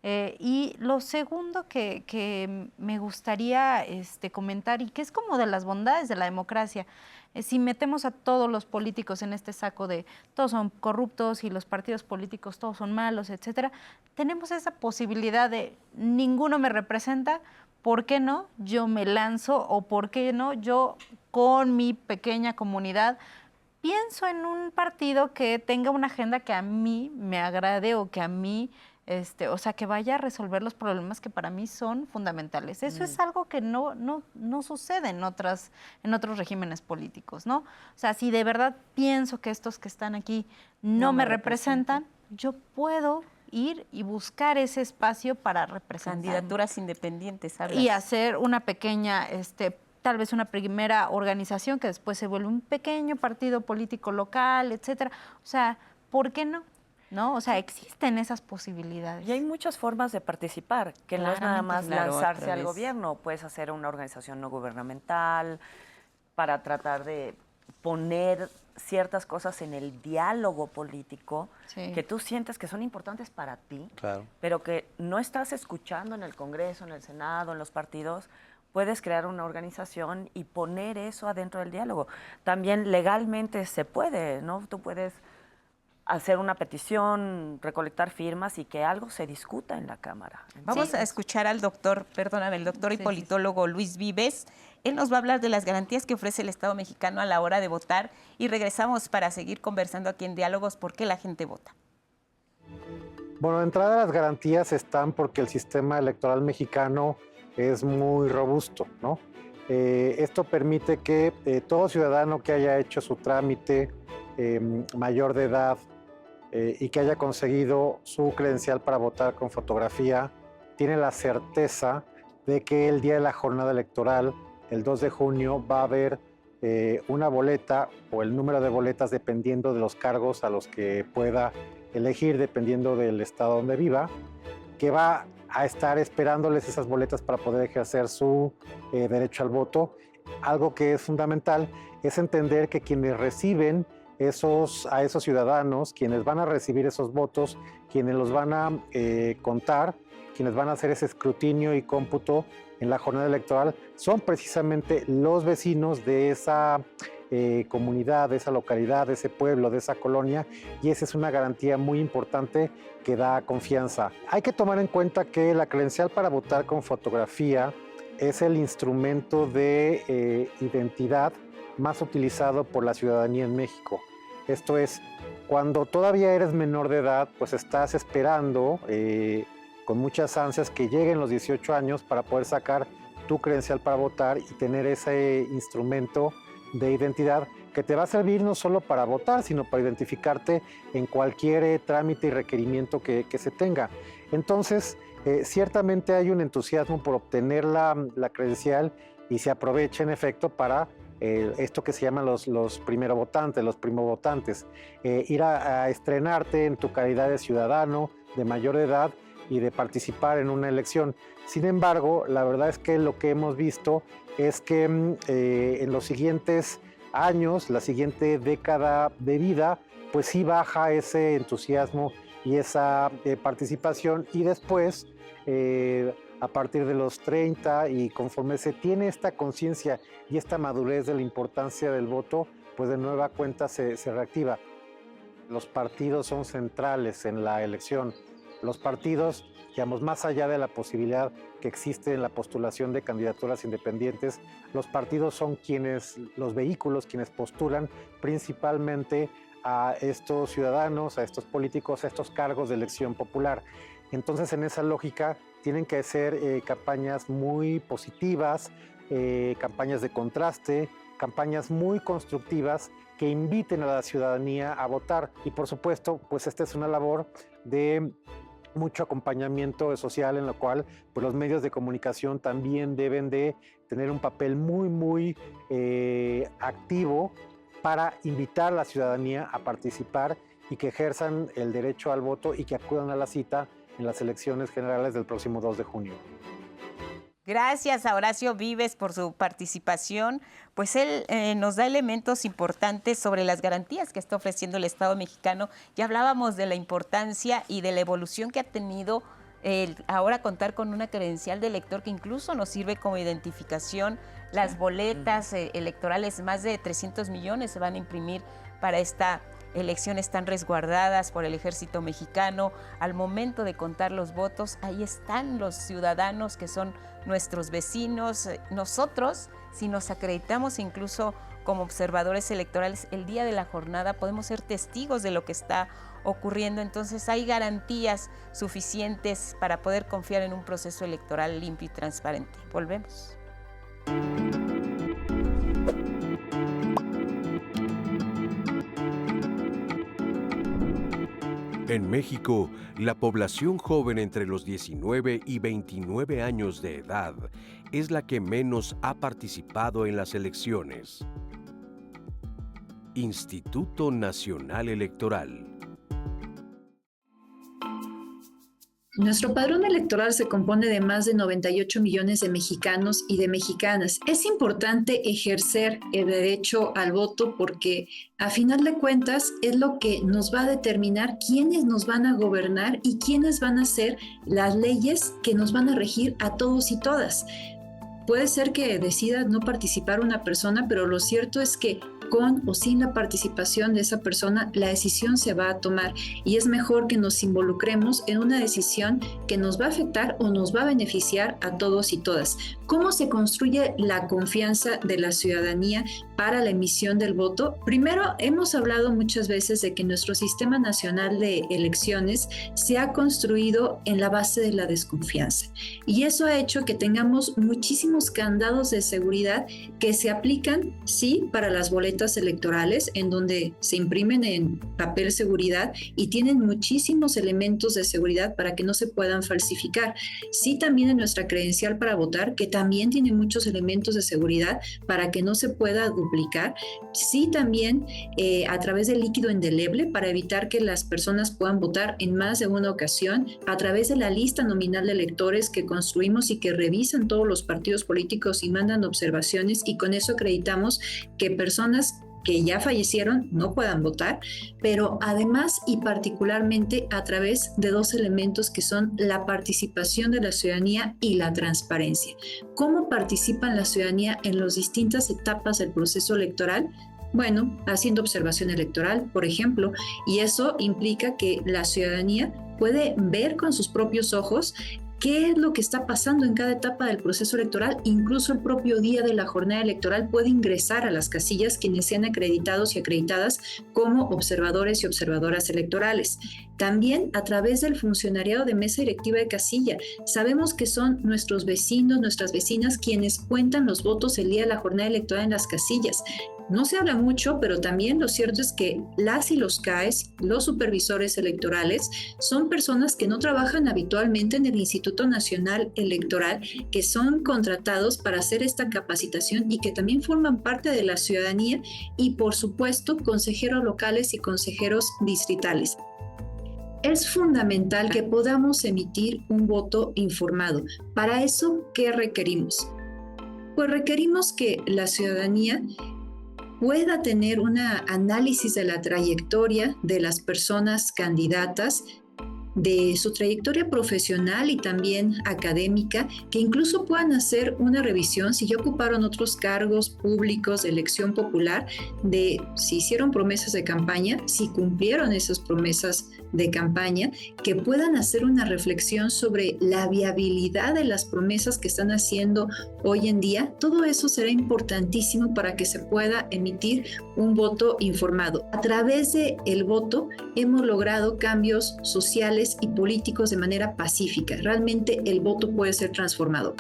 Y lo segundo que me gustaría comentar y que es como de las bondades de la democracia, si metemos a todos los políticos en este saco de todos son corruptos y los partidos políticos todos son malos, etcétera, tenemos esa posibilidad de ninguno me representa. ¿Por qué no yo me lanzo o por qué no yo con mi pequeña comunidad pienso en un partido que tenga una agenda que a mí me agrade o que a mí, o sea, que vaya a resolver los problemas que para mí son fundamentales? Eso es algo que no sucede en otros regímenes políticos, ¿no? O sea, si de verdad pienso que estos que están aquí no me representan, yo puedo ir y buscar ese espacio para representar. Candidaturas independientes, ¿sabes? Y hacer una pequeña, tal vez una primera organización que después se vuelve un pequeño partido político local, etcétera. O sea, ¿por qué no? ¿No? O sea, existen esas posibilidades. Y hay muchas formas de participar, que no es nada más lanzarse al gobierno. Puedes hacer una organización no gubernamental para tratar de poner ciertas cosas en el diálogo político que tú sientes que son importantes para ti, pero que no estás escuchando en el Congreso, en el Senado, en los partidos. Puedes crear una organización y poner eso adentro del diálogo. También legalmente se puede, ¿no? Tú puedes hacer una petición, recolectar firmas y que algo se discuta en la Cámara. Vamos a escuchar al doctor, el doctor y politólogo Luis Vives. Él nos va a hablar de las garantías que ofrece el Estado mexicano a la hora de votar y regresamos para seguir conversando aquí en Diálogos, ¿por qué la gente vota? Bueno, de entrada las garantías están porque el sistema electoral mexicano es muy robusto, ¿no? Esto permite que todo ciudadano que haya hecho su trámite mayor de edad y que haya conseguido su credencial para votar con fotografía, tiene la certeza de que el día de la jornada electoral, el 2 de junio, va a haber una boleta o el número de boletas dependiendo de los cargos a los que pueda elegir, dependiendo del estado donde viva, que va a estar esperándoles esas boletas para poder ejercer su derecho al voto. Algo que es fundamental es entender que quienes reciben a esos ciudadanos, quienes van a recibir esos votos, quienes los van a contar, quienes van a hacer ese escrutinio y cómputo en la jornada electoral, son precisamente los vecinos de esa comunidad, de esa localidad, de ese pueblo, de esa colonia, y esa es una garantía muy importante que da confianza. Hay que tomar en cuenta que la credencial para votar con fotografía es el instrumento de identidad más utilizado por la ciudadanía en México. Esto es, cuando todavía eres menor de edad, pues estás esperando con muchas ansias que lleguen los 18 años para poder sacar tu credencial para votar y tener ese instrumento de identidad que te va a servir no solo para votar, sino para identificarte en cualquier trámite y requerimiento que se tenga. Entonces, ciertamente hay un entusiasmo por obtener la credencial y se aprovecha en efecto para esto que se llaman los primovotantes, ir a estrenarte en tu calidad de ciudadano, de mayor edad y de participar en una elección. Sin embargo, la verdad es que lo que hemos visto es que en los siguientes años, la siguiente década de vida, pues sí baja ese entusiasmo y esa participación, y después, a partir de los 30 y conforme se tiene esta conciencia y esta madurez de la importancia del voto, pues de nueva cuenta se reactiva. Los partidos son centrales en la elección. Los partidos, digamos, más allá de la posibilidad que existe en la postulación de candidaturas independientes, los partidos son los vehículos, quienes postulan principalmente a estos ciudadanos, a estos políticos, a estos cargos de elección popular. Entonces, en esa lógica, tienen que hacer campañas muy positivas, campañas de contraste, campañas muy constructivas que inviten a la ciudadanía a votar. Y por supuesto, pues esta es una labor de mucho acompañamiento social, en lo cual pues, los medios de comunicación también deben de tener un papel muy activo para invitar a la ciudadanía a participar y que ejerzan el derecho al voto y que acudan a la cita en las elecciones generales del próximo 2 de junio. Gracias a Horacio Vives por su participación. Pues él nos da elementos importantes sobre las garantías que está ofreciendo el Estado mexicano. Ya hablábamos de la importancia y de la evolución que ha tenido ahora contar con una credencial de elector que incluso nos sirve como identificación. Las boletas electorales, más de 300 millones se van a imprimir para esta elección, están resguardadas por el Ejército Mexicano. Al momento de contar los votos, ahí están los ciudadanos que son nuestros vecinos. Nosotros, si nos acreditamos incluso como observadores electorales, el día de la jornada podemos ser testigos de lo que está ocurriendo. Entonces hay garantías suficientes para poder confiar en un proceso electoral limpio y transparente. Volvemos. En México, la población joven entre los 19 y 29 años de edad es la que menos ha participado en las elecciones. Instituto Nacional Electoral. Nuestro padrón electoral se compone de más de 98 millones de mexicanos y de mexicanas. Es importante ejercer el derecho al voto porque, a final de cuentas, es lo que nos va a determinar quiénes nos van a gobernar y quiénes van a ser las leyes que nos van a regir a todos y todas. puede ser que decida no participar una persona, pero lo cierto es que con o sin la participación de esa persona, la decisión se va a tomar y es mejor que nos involucremos en una decisión que nos va a afectar o nos va a beneficiar a todos y todas. ¿Cómo se construye la confianza de la ciudadanía para la emisión del voto? Primero, hemos hablado muchas veces de que nuestro Sistema Nacional de Elecciones se ha construido en la base de la desconfianza y eso ha hecho que tengamos muchísimos candados de seguridad que se aplican, sí, para las boletas electorales, en donde se imprimen en papel seguridad y tienen muchísimos elementos de seguridad para que no se puedan falsificar. Sí, también en nuestra credencial para votar, que también tiene muchos elementos de seguridad para que no se pueda duplicar. Sí, también a través del líquido indeleble para evitar que las personas puedan votar en más de una ocasión, a través de la lista nominal de electores que construimos y que revisan todos los partidos políticos y mandan observaciones, y con eso acreditamos que personas que ya fallecieron no puedan votar, pero además y particularmente a través de dos elementos que son la participación de la ciudadanía y la transparencia. ¿Cómo participa la ciudadanía en las distintas etapas del proceso electoral? Bueno, haciendo observación electoral, por ejemplo, y eso implica que la ciudadanía puede ver con sus propios ojos qué es lo que está pasando en cada etapa del proceso electoral. Incluso el propio día de la jornada electoral puede ingresar a las casillas quienes sean acreditados y acreditadas como observadores y observadoras electorales. También a través del funcionariado de mesa directiva de casilla. Sabemos que son nuestros vecinos, nuestras vecinas quienes cuentan los votos el día de la jornada electoral en las casillas. No se habla mucho, pero también lo cierto es que las y los CAEs, los supervisores electorales, son personas que no trabajan habitualmente en el Instituto Nacional Electoral, que son contratados para hacer esta capacitación y que también forman parte de la ciudadanía, y por supuesto consejeros locales y consejeros distritales. Es fundamental que podamos emitir un voto informado. Para eso, ¿qué requerimos? Pues requerimos que la ciudadanía pueda tener un análisis de la trayectoria de las personas candidatas, de su trayectoria profesional y también académica, que incluso puedan hacer una revisión si ya ocuparon otros cargos públicos de elección popular, de si hicieron promesas de campaña, si cumplieron esas promesas de campaña, que puedan hacer una reflexión sobre la viabilidad de las promesas que están haciendo hoy en día. Todo eso será importantísimo para que se pueda emitir un voto informado. A través del voto hemos logrado cambios sociales y políticos de manera pacífica. Realmente el voto puede ser transformador.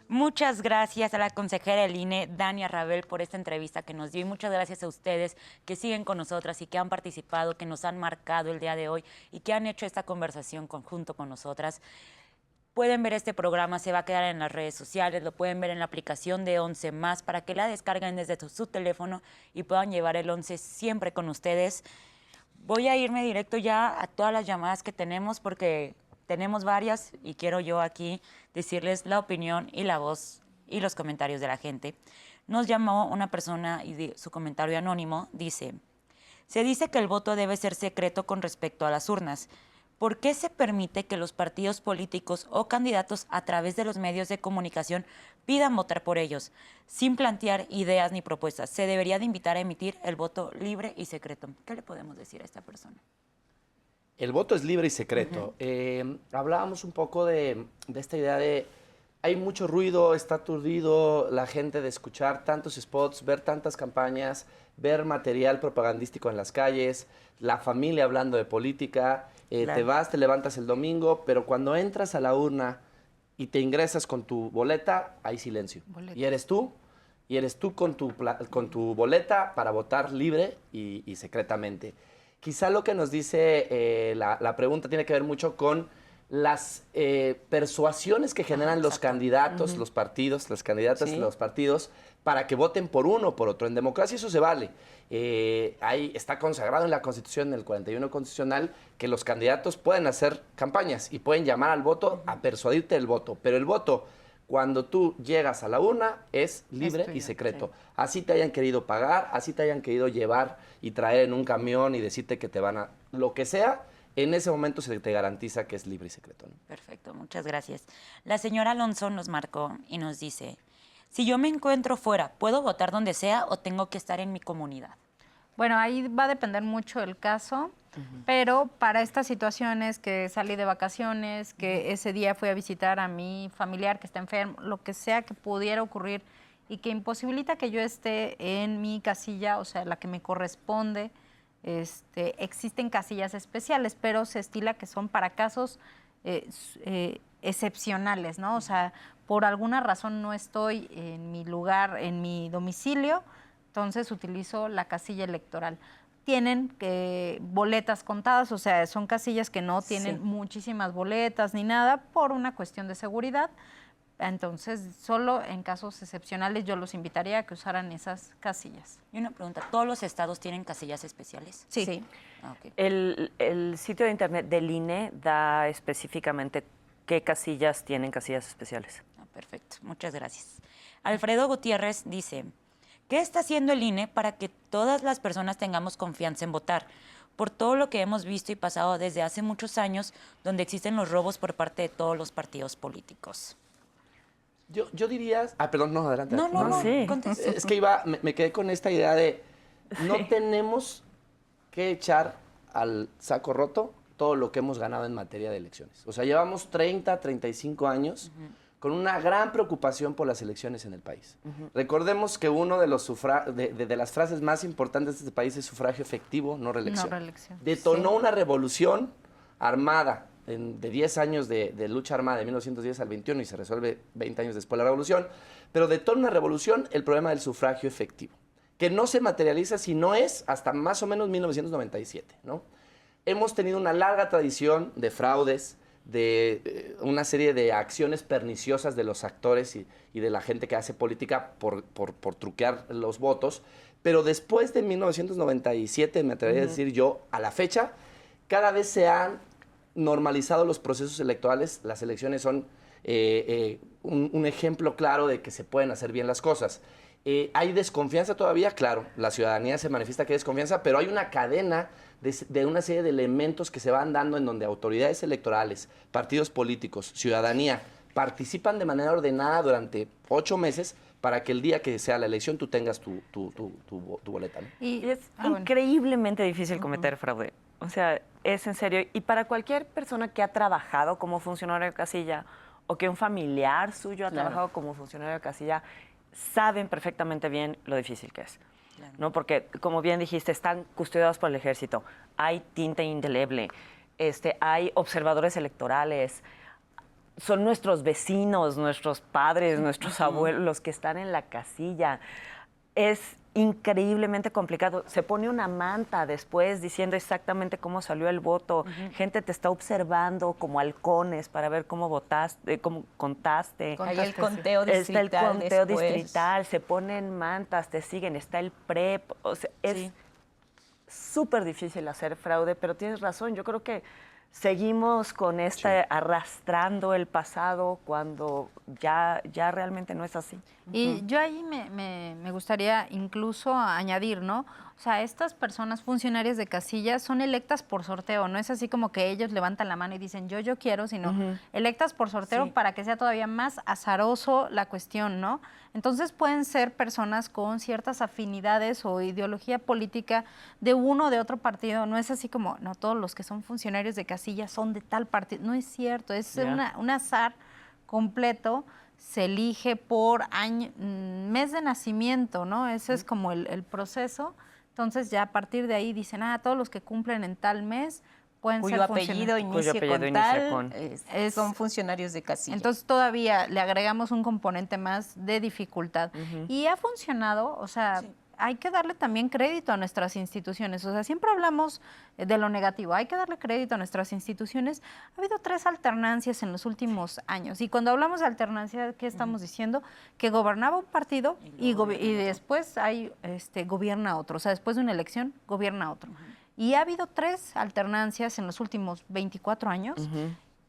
Muchas gracias a la consejera del INE, Dania Rabel, por esta entrevista que nos dio, y muchas gracias a ustedes que siguen con nosotras y que han participado, que nos han marcado el día de hoy y que han hecho esta conversación junto con nosotras. Pueden ver este programa, se va a quedar en las redes sociales, lo pueden ver en la aplicación de 11 Más para que la descarguen desde su teléfono y puedan llevar el 11 siempre con ustedes. Voy a irme directo ya a todas las llamadas que tenemos porque tenemos varias y quiero yo aquí decirles la opinión y la voz y los comentarios de la gente. Nos llamó una persona y su comentario anónimo dice: se dice que el voto debe ser secreto con respecto a las urnas. ¿Por qué se permite que los partidos políticos o candidatos a través de los medios de comunicación pidan votar por ellos, sin plantear ideas ni propuestas? Se debería de invitar a emitir el voto libre y secreto. ¿Qué le podemos decir a esta persona? El voto es libre y secreto. Hablábamos un poco de esta idea de hay mucho ruido, está aturdido la gente de escuchar tantos spots, ver tantas campañas, ver material propagandístico en las calles, la familia hablando de política. Claro. Te vas, te levantas el domingo, pero cuando entras a la urna y te ingresas con tu boleta, hay silencio. Y eres tú con tu boleta para votar libre y secretamente. Quizá lo que nos dice la pregunta tiene que ver mucho con las persuasiones que generan los candidatos, los partidos, las candidatas de los partidos, para que voten por uno o por otro. En democracia eso se vale. Ahí está consagrado en la Constitución, en el 41 constitucional, que los candidatos pueden hacer campañas y pueden llamar al voto a persuadirte del voto. Pero el voto, cuando tú llegas a la urna, es libre y secreto. Sí. Así te hayan querido pagar, así te hayan querido llevar y traer en un camión y decirte que te van a... Lo que sea, en ese momento se te garantiza que es libre y secreto, ¿no? Perfecto, muchas gracias. La señora Alonso nos marcó y nos dice, si yo me encuentro fuera, ¿puedo votar donde sea o tengo que estar en mi comunidad? Bueno, ahí va a depender mucho el caso, pero para estas situaciones que salí de vacaciones, que ese día fui a visitar a mi familiar que está enfermo, lo que sea que pudiera ocurrir y que imposibilita que yo esté en mi casilla, o sea, la que me corresponde, existen casillas especiales, pero se estila que son para casos excepcionales, ¿no? O sea, por alguna razón no estoy en mi lugar, en mi domicilio, entonces utilizo la casilla electoral. Tienen boletas contadas, o sea, son casillas que no tienen muchísimas boletas ni nada por una cuestión de seguridad. Entonces, solo en casos excepcionales yo los invitaría a que usaran esas casillas. Y una pregunta, ¿todos los estados tienen casillas especiales? Sí. Ah, ok. El sitio de internet del INE da específicamente qué casillas tienen casillas especiales. Ah, perfecto, muchas gracias. Alfredo Gutiérrez dice, ¿qué está haciendo el INE para que todas las personas tengamos confianza en votar? Por todo lo que hemos visto y pasado desde hace muchos años, donde existen los robos por parte de todos los partidos políticos. Yo diría... perdón, no, adelante. No, sí. contesta. Es que me quedé con esta idea de no tenemos que echar al saco roto todo lo que hemos ganado en materia de elecciones. O sea, llevamos 30, 35 años con una gran preocupación por las elecciones en el país. Recordemos que uno de las frases más importantes de este país es sufragio efectivo, no reelección. No reelección. Detonó una revolución armada de 10 años de lucha armada, de 1910 al 21, y se resuelve 20 años después de la revolución, pero detonó una revolución el problema del sufragio efectivo, que no se materializa si no es hasta más o menos 1997, ¿no? Hemos tenido una larga tradición de fraudes, de una serie de acciones perniciosas de los actores y de la gente que hace política por truquear los votos, pero después de 1997, me atrevería a decir yo, a la fecha, cada vez se han normalizado los procesos electorales. Las elecciones son un ejemplo claro de que se pueden hacer bien las cosas. ¿Hay desconfianza todavía? Claro, la ciudadanía se manifiesta que hay desconfianza, pero hay una cadena de una serie de elementos que se van dando en donde autoridades electorales, partidos políticos, ciudadanía, participan de manera ordenada durante 8 meses para que el día que sea la elección tú tengas tu boleta, ¿no? Y es increíblemente difícil cometer fraude. O sea, es en serio. Y para cualquier persona que ha trabajado como funcionario de casilla o que un familiar suyo ha trabajado como funcionario de casilla, saben perfectamente bien lo difícil que es. Claro. ¿No? Porque, como bien dijiste, están custodiados por el ejército, hay tinta indeleble, hay observadores electorales, son nuestros vecinos, nuestros padres, nuestros abuelos los que están en la casilla. Es increíblemente complicado. Se pone una manta después diciendo exactamente cómo salió el voto. Gente te está observando como halcones para ver cómo votaste, cómo contaste. Hay el conteo distrital. Está el conteo después. distrital, se ponen mantas, te siguen, está el PREP. O sea, es súper difícil hacer fraude, pero tienes razón. Yo creo que seguimos con arrastrando el pasado cuando ya realmente no es así. Y yo ahí me gustaría incluso añadir, ¿no? O sea, estas personas funcionarias de casilla son electas por sorteo, no es así como que ellos levantan la mano y dicen yo quiero, sino electas por sorteo para que sea todavía más azaroso la cuestión, ¿no? Entonces pueden ser personas con ciertas afinidades o ideología política de uno o de otro partido, no es así como, no, todos los que son funcionarios de casilla son de tal partido, no es cierto, es un azar completo. Se elige por mes de nacimiento, ¿no? Ese es como el proceso. Entonces ya a partir de ahí dicen, todos los que cumplen en tal mes pueden cuyo ser apellido inicie con tal, son funcionarios de casilla. Entonces todavía le agregamos un componente más de dificultad. Y ha funcionado, o sea, hay que darle también crédito a nuestras instituciones. O sea, siempre hablamos de lo negativo, hay que darle crédito a nuestras instituciones. Ha habido 3 alternancias en los últimos años. Y cuando hablamos de alternancia, ¿qué estamos diciendo? Que gobernaba un partido y después gobierna otro. O sea, después de una elección, gobierna otro. Y ha habido 3 alternancias en los últimos 24 años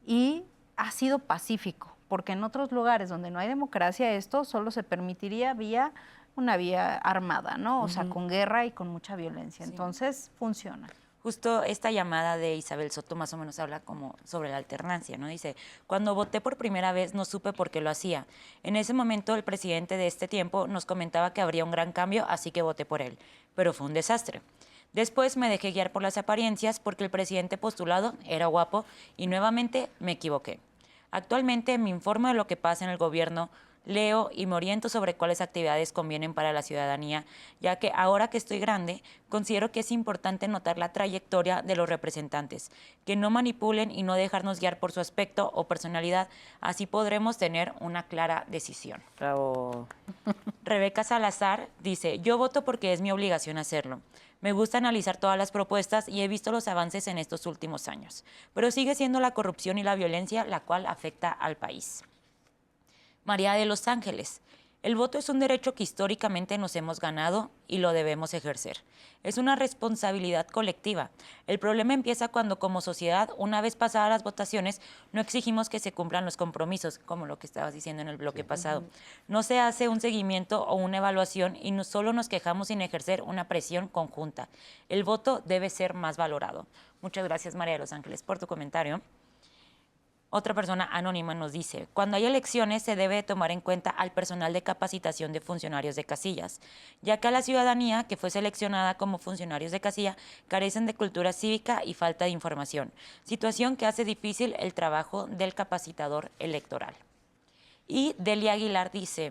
y ha sido pacífico, porque en otros lugares donde no hay democracia, esto solo se permitiría vía una vía armada, ¿no? O sea, con guerra y con mucha violencia. Entonces, funciona. Justo esta llamada de Isabel Soto más o menos habla como sobre la alternancia, ¿no? Dice, cuando voté por primera vez no supe por qué lo hacía. En ese momento el presidente de este tiempo nos comentaba que habría un gran cambio, así que voté por él. Pero fue un desastre. Después me dejé guiar por las apariencias porque el presidente postulado era guapo y nuevamente me equivoqué. Actualmente me informo de lo que pasa en el gobierno, leo y me oriento sobre cuáles actividades convienen para la ciudadanía, ya que ahora que estoy grande, considero que es importante notar la trayectoria de los representantes, que no manipulen y no dejarnos guiar por su aspecto o personalidad, así podremos tener una clara decisión. Bravo. Rebeca Salazar dice, yo voto porque es mi obligación hacerlo. Me gusta analizar todas las propuestas y he visto los avances en estos últimos años, pero sigue siendo la corrupción y la violencia la cual afecta al país. María de Los Ángeles. El voto es un derecho que históricamente nos hemos ganado y lo debemos ejercer. Es una responsabilidad colectiva. El problema empieza cuando como sociedad, una vez pasadas las votaciones, no exigimos que se cumplan los compromisos, como lo que estabas diciendo en el bloque pasado. No se hace un seguimiento o una evaluación y solo nos quejamos sin ejercer una presión conjunta. El voto debe ser más valorado. Muchas gracias, María de Los Ángeles, por tu comentario. Otra persona anónima nos dice, cuando hay elecciones se debe tomar en cuenta al personal de capacitación de funcionarios de casillas, ya que a la ciudadanía que fue seleccionada como funcionarios de casilla carecen de cultura cívica y falta de información, situación que hace difícil el trabajo del capacitador electoral. Y Delia Aguilar dice,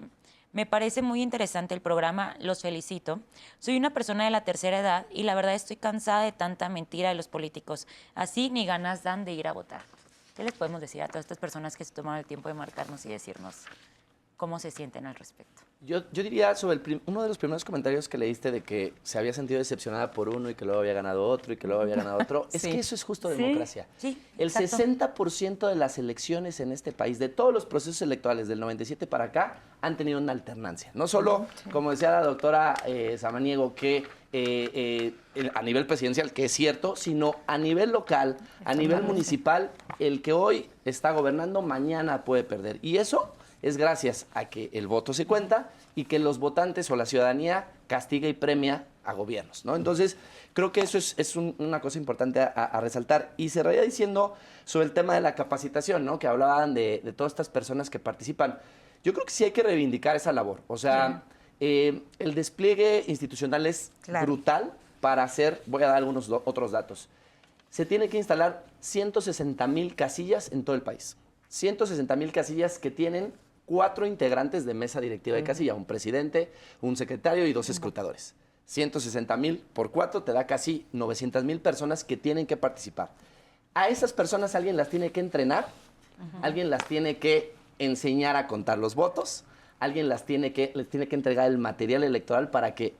me parece muy interesante el programa, los felicito. Soy una persona de la tercera edad y la verdad estoy cansada de tanta mentira de los políticos, así ni ganas dan de ir a votar. ¿Qué les podemos decir a todas estas personas que se tomaron el tiempo de marcarnos y decirnos cómo se sienten al respecto? Yo diría sobre uno de los primeros comentarios que leíste de que se había sentido decepcionada por uno y que luego había ganado otro y que luego había ganado otro. Es que eso es justo democracia. Sí, el exacto. 60% de las elecciones en este país, de todos los procesos electorales del 97 para acá, han tenido una alternancia. No solo, como decía la doctora Samaniego, que a nivel presidencial, que es cierto, sino a nivel local, a nivel municipal, el que hoy está gobernando, mañana puede perder. Y eso es gracias a que el voto se cuenta y que los votantes o la ciudadanía castiga y premia a gobiernos, ¿no? Entonces, creo que eso es una cosa importante a resaltar. Y cerraría diciendo sobre el tema de la capacitación, ¿no? Que hablaban de todas estas personas que participan. Yo creo que sí hay que reivindicar esa labor. O sea, el despliegue institucional es brutal para hacer, voy a dar algunos otros datos. Se tiene que instalar 160,000 casillas en todo el país. 160,000 casillas que tienen 4 integrantes de mesa directiva de casilla, un presidente, un secretario y 2 escrutadores. 160,000 por 4 te da casi 900,000 personas que tienen que participar. A esas personas alguien las tiene que entrenar, alguien las tiene que enseñar a contar los votos, alguien les tiene que entregar el material electoral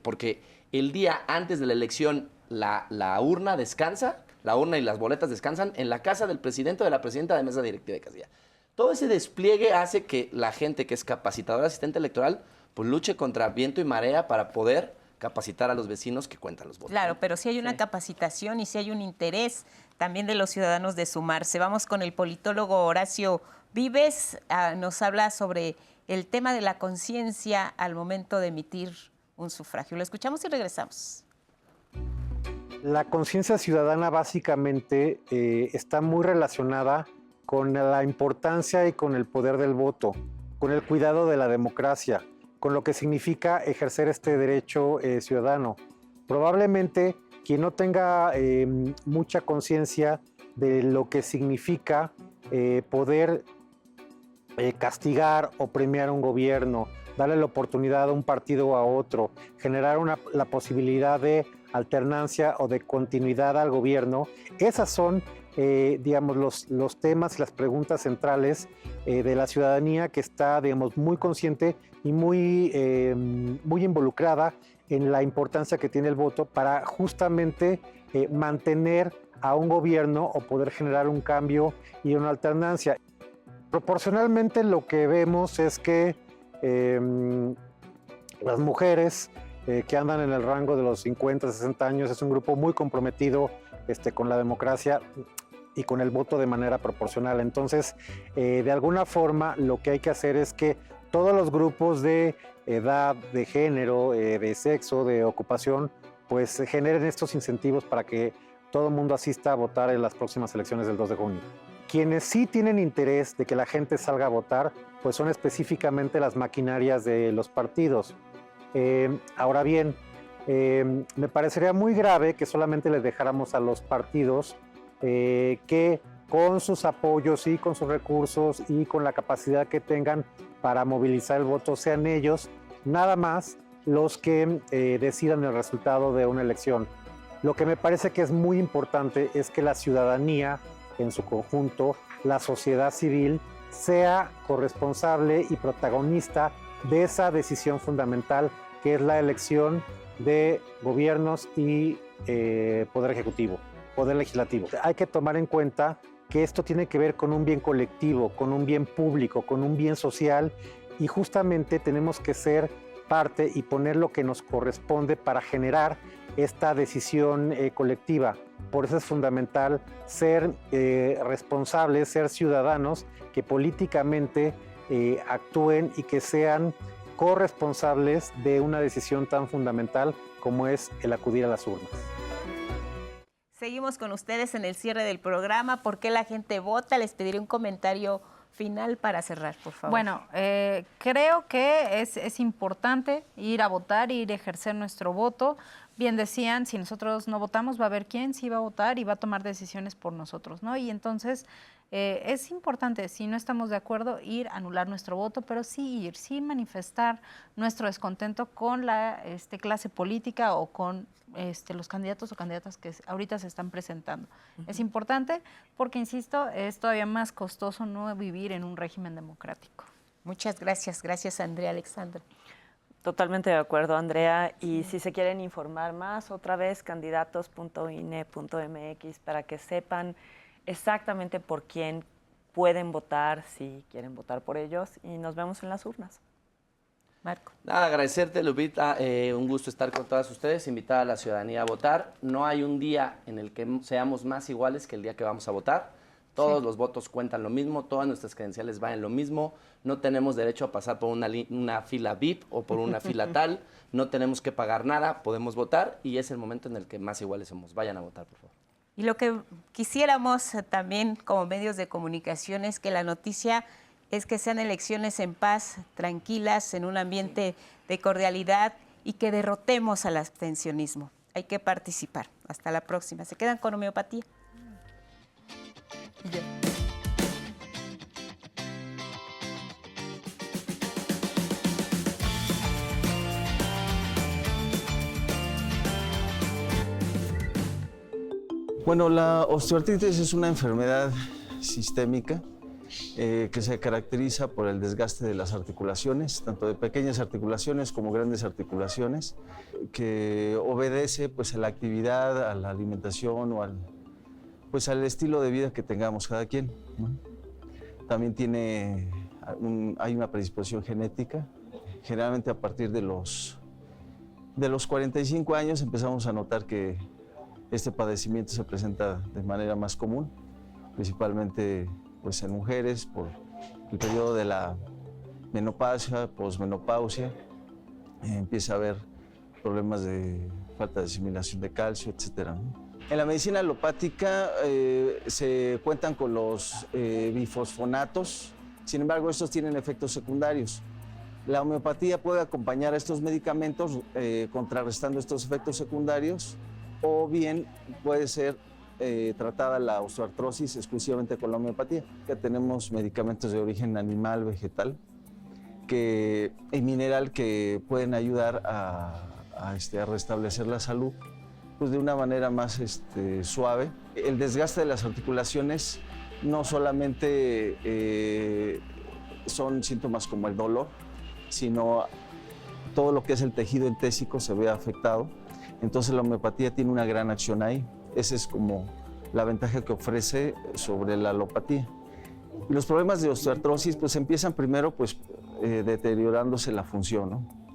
porque el día antes de la elección la urna descansa, la urna y las boletas descansan en la casa del presidente o de la presidenta de mesa directiva de casilla. Todo ese despliegue hace que la gente que es capacitadora asistente electoral pues luche contra viento y marea para poder capacitar a los vecinos que cuentan los votos. Claro, pero sí hay una capacitación y sí hay un interés también de los ciudadanos de sumarse. Vamos con el politólogo Horacio Vives, nos habla sobre el tema de la conciencia al momento de emitir un sufragio. Lo escuchamos y regresamos. La conciencia ciudadana básicamente está muy relacionada con la importancia y con el poder del voto, con el cuidado de la democracia, con lo que significa ejercer este derecho ciudadano. Probablemente quien no tenga mucha conciencia de lo que significa poder castigar o premiar a un gobierno, darle la oportunidad a un partido o a otro, generar la posibilidad de alternancia o de continuidad al gobierno, esas son digamos, los temas y las preguntas centrales de la ciudadanía que está, digamos, muy consciente y muy involucrada en la importancia que tiene el voto para justamente mantener a un gobierno o poder generar un cambio y una alternancia. Proporcionalmente lo que vemos es que las mujeres que andan en el rango de los 50, 60 años es un grupo muy comprometido con la democracia y con el voto de manera proporcional. Entonces, de alguna forma, lo que hay que hacer es que todos los grupos de edad, de género, de sexo, de ocupación, pues generen estos incentivos para que todo el mundo asista a votar en las próximas elecciones del 2 de junio. Quienes sí tienen interés de que la gente salga a votar, pues son específicamente las maquinarias de los partidos. Ahora bien, me parecería muy grave que solamente les dejáramos a los partidos que con sus apoyos y con sus recursos y con la capacidad que tengan para movilizar el voto, sean ellos nada más los que decidan el resultado de una elección. Lo que me parece que es muy importante es que la ciudadanía en su conjunto, la sociedad civil, sea corresponsable y protagonista de esa decisión fundamental que es la elección de gobiernos y poder ejecutivo, poder legislativo. Hay que tomar en cuenta que esto tiene que ver con un bien colectivo, con un bien público, con un bien social, y justamente tenemos que ser parte y poner lo que nos corresponde para generar esta decisión colectiva. Por eso es fundamental ser responsables, ser ciudadanos que políticamente actúen y que sean corresponsables de una decisión tan fundamental como es el acudir a las urnas. Seguimos con ustedes en el cierre del programa. ¿Por qué la gente vota? Les pediré un comentario final para cerrar, por favor. Bueno, creo que es importante ir a votar, ir a ejercer nuestro voto. Bien decían, si nosotros no votamos, va a haber quién sí va a votar y va a tomar decisiones por nosotros, ¿no? Y entonces es importante, si no estamos de acuerdo, ir a anular nuestro voto, pero sí manifestar nuestro descontento con la clase política o con los candidatos o candidatas que ahorita se están presentando. Es importante porque, insisto, es todavía más costoso no vivir en un régimen democrático. Muchas gracias. Gracias, Andrea Alexandra. Totalmente de acuerdo, Andrea. Y si se quieren informar más, otra vez, candidatos.ine.mx para que sepan exactamente por quién pueden votar, si quieren votar por ellos. Y nos vemos en las urnas. Marco. Nada, agradecerte, Lupita. Un gusto estar con todas ustedes, invitar a la ciudadanía a votar. No hay un día en el que seamos más iguales que el día que vamos a votar. Todos los votos cuentan lo mismo, todas nuestras credenciales valen lo mismo. No tenemos derecho a pasar por una fila VIP o por una fila tal. No tenemos que pagar nada, podemos votar y es el momento en el que más iguales somos. Vayan a votar, por favor. Y lo que quisiéramos también como medios de comunicación es que la noticia es que sean elecciones en paz, tranquilas, en un ambiente de cordialidad y que derrotemos al abstencionismo. Hay que participar. Hasta la próxima. Se quedan con homeopatía. Y yo. Bueno, la osteoartritis es una enfermedad sistémica que se caracteriza por el desgaste de las articulaciones, tanto de pequeñas articulaciones como grandes articulaciones, que obedece pues, a la actividad, a la alimentación o al estilo de vida que tengamos cada quien, ¿no? También hay una predisposición genética. Generalmente a partir de los 45 años empezamos a notar que este padecimiento se presenta de manera más común, principalmente pues, en mujeres por el periodo de la menopausia, posmenopausia. Empieza a haber problemas de falta de asimilación de calcio, etc., ¿no? En la medicina alopática se cuentan con los bifosfonatos, sin embargo estos tienen efectos secundarios. La homeopatía puede acompañar a estos medicamentos contrarrestando estos efectos secundarios, o bien puede ser tratada la osteoartrosis exclusivamente con la homeopatía. Ya tenemos medicamentos de origen animal, vegetal y mineral que pueden ayudar a restablecer la salud pues de una manera más suave. El desgaste de las articulaciones no solamente son síntomas como el dolor, sino todo lo que es el tejido entésico se ve afectado. Entonces la homeopatía tiene una gran acción ahí. Esa es como la ventaja que ofrece sobre la alopatía. Y los problemas de osteoartrosis pues empiezan primero pues deteriorándose la función, ¿no?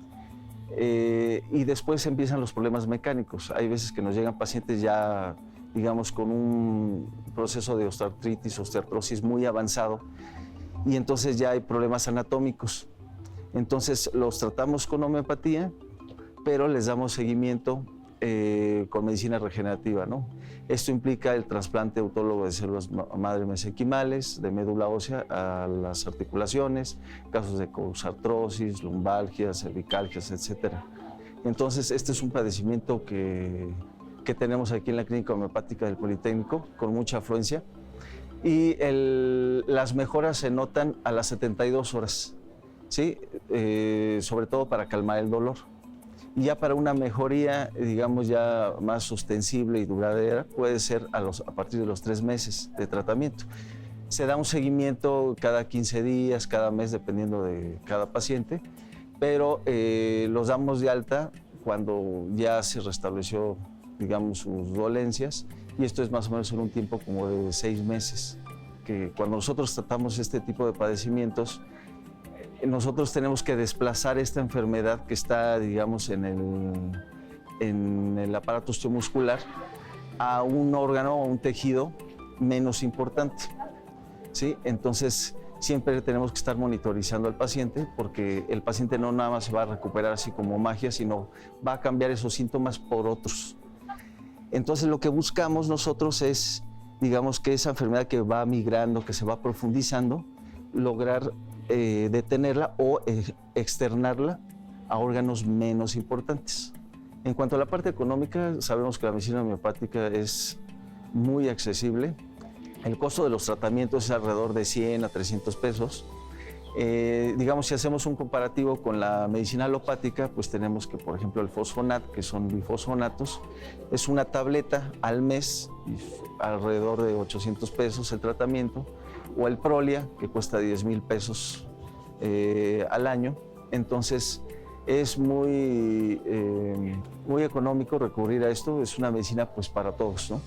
Y después empiezan los problemas mecánicos. Hay veces que nos llegan pacientes ya, digamos, con un proceso de osteoartrosis muy avanzado y entonces ya hay problemas anatómicos. Entonces los tratamos con homeopatía, pero les damos seguimiento con medicina regenerativa, ¿no? Esto implica el trasplante autólogo de células madre mesenquimales, de médula ósea a las articulaciones, casos de coxartrosis, lumbalgias, cervicalgias, etc. Entonces, este es un padecimiento que tenemos aquí en la Clínica Homeopática del Politécnico, con mucha afluencia, y las mejoras se notan a las 72 horas, ¿sí? Sobre todo para calmar el dolor. Y ya para una mejoría, digamos, ya más ostensible y duradera, puede ser a partir de los 3 meses de tratamiento. Se da un seguimiento cada 15 días, cada mes, dependiendo de cada paciente, pero los damos de alta cuando ya se restableció, digamos, sus dolencias, y esto es más o menos en un tiempo como de 6 meses, que cuando nosotros tratamos este tipo de padecimientos, nosotros tenemos que desplazar esta enfermedad que está, digamos, en el aparato osteomuscular a un órgano o un tejido menos importante, ¿sí? Entonces, siempre tenemos que estar monitorizando al paciente, porque el paciente no nada más se va a recuperar así como magia, sino va a cambiar esos síntomas por otros. Entonces, lo que buscamos nosotros es, digamos, que esa enfermedad que va migrando, que se va profundizando, lograr detenerla o externarla a órganos menos importantes. En cuanto a la parte económica, sabemos que la medicina homeopática es muy accesible. El costo de los tratamientos es alrededor de 100 a 300 pesos. Digamos, si hacemos un comparativo con la medicina alopática, pues tenemos que, por ejemplo, el fosfonat, que son bifosfonatos, es una tableta al mes, alrededor de 800 pesos el tratamiento, o el Prolia, que cuesta 10,000 pesos al año. Entonces, es muy económico recurrir a esto, es una medicina pues para todos, ¿no?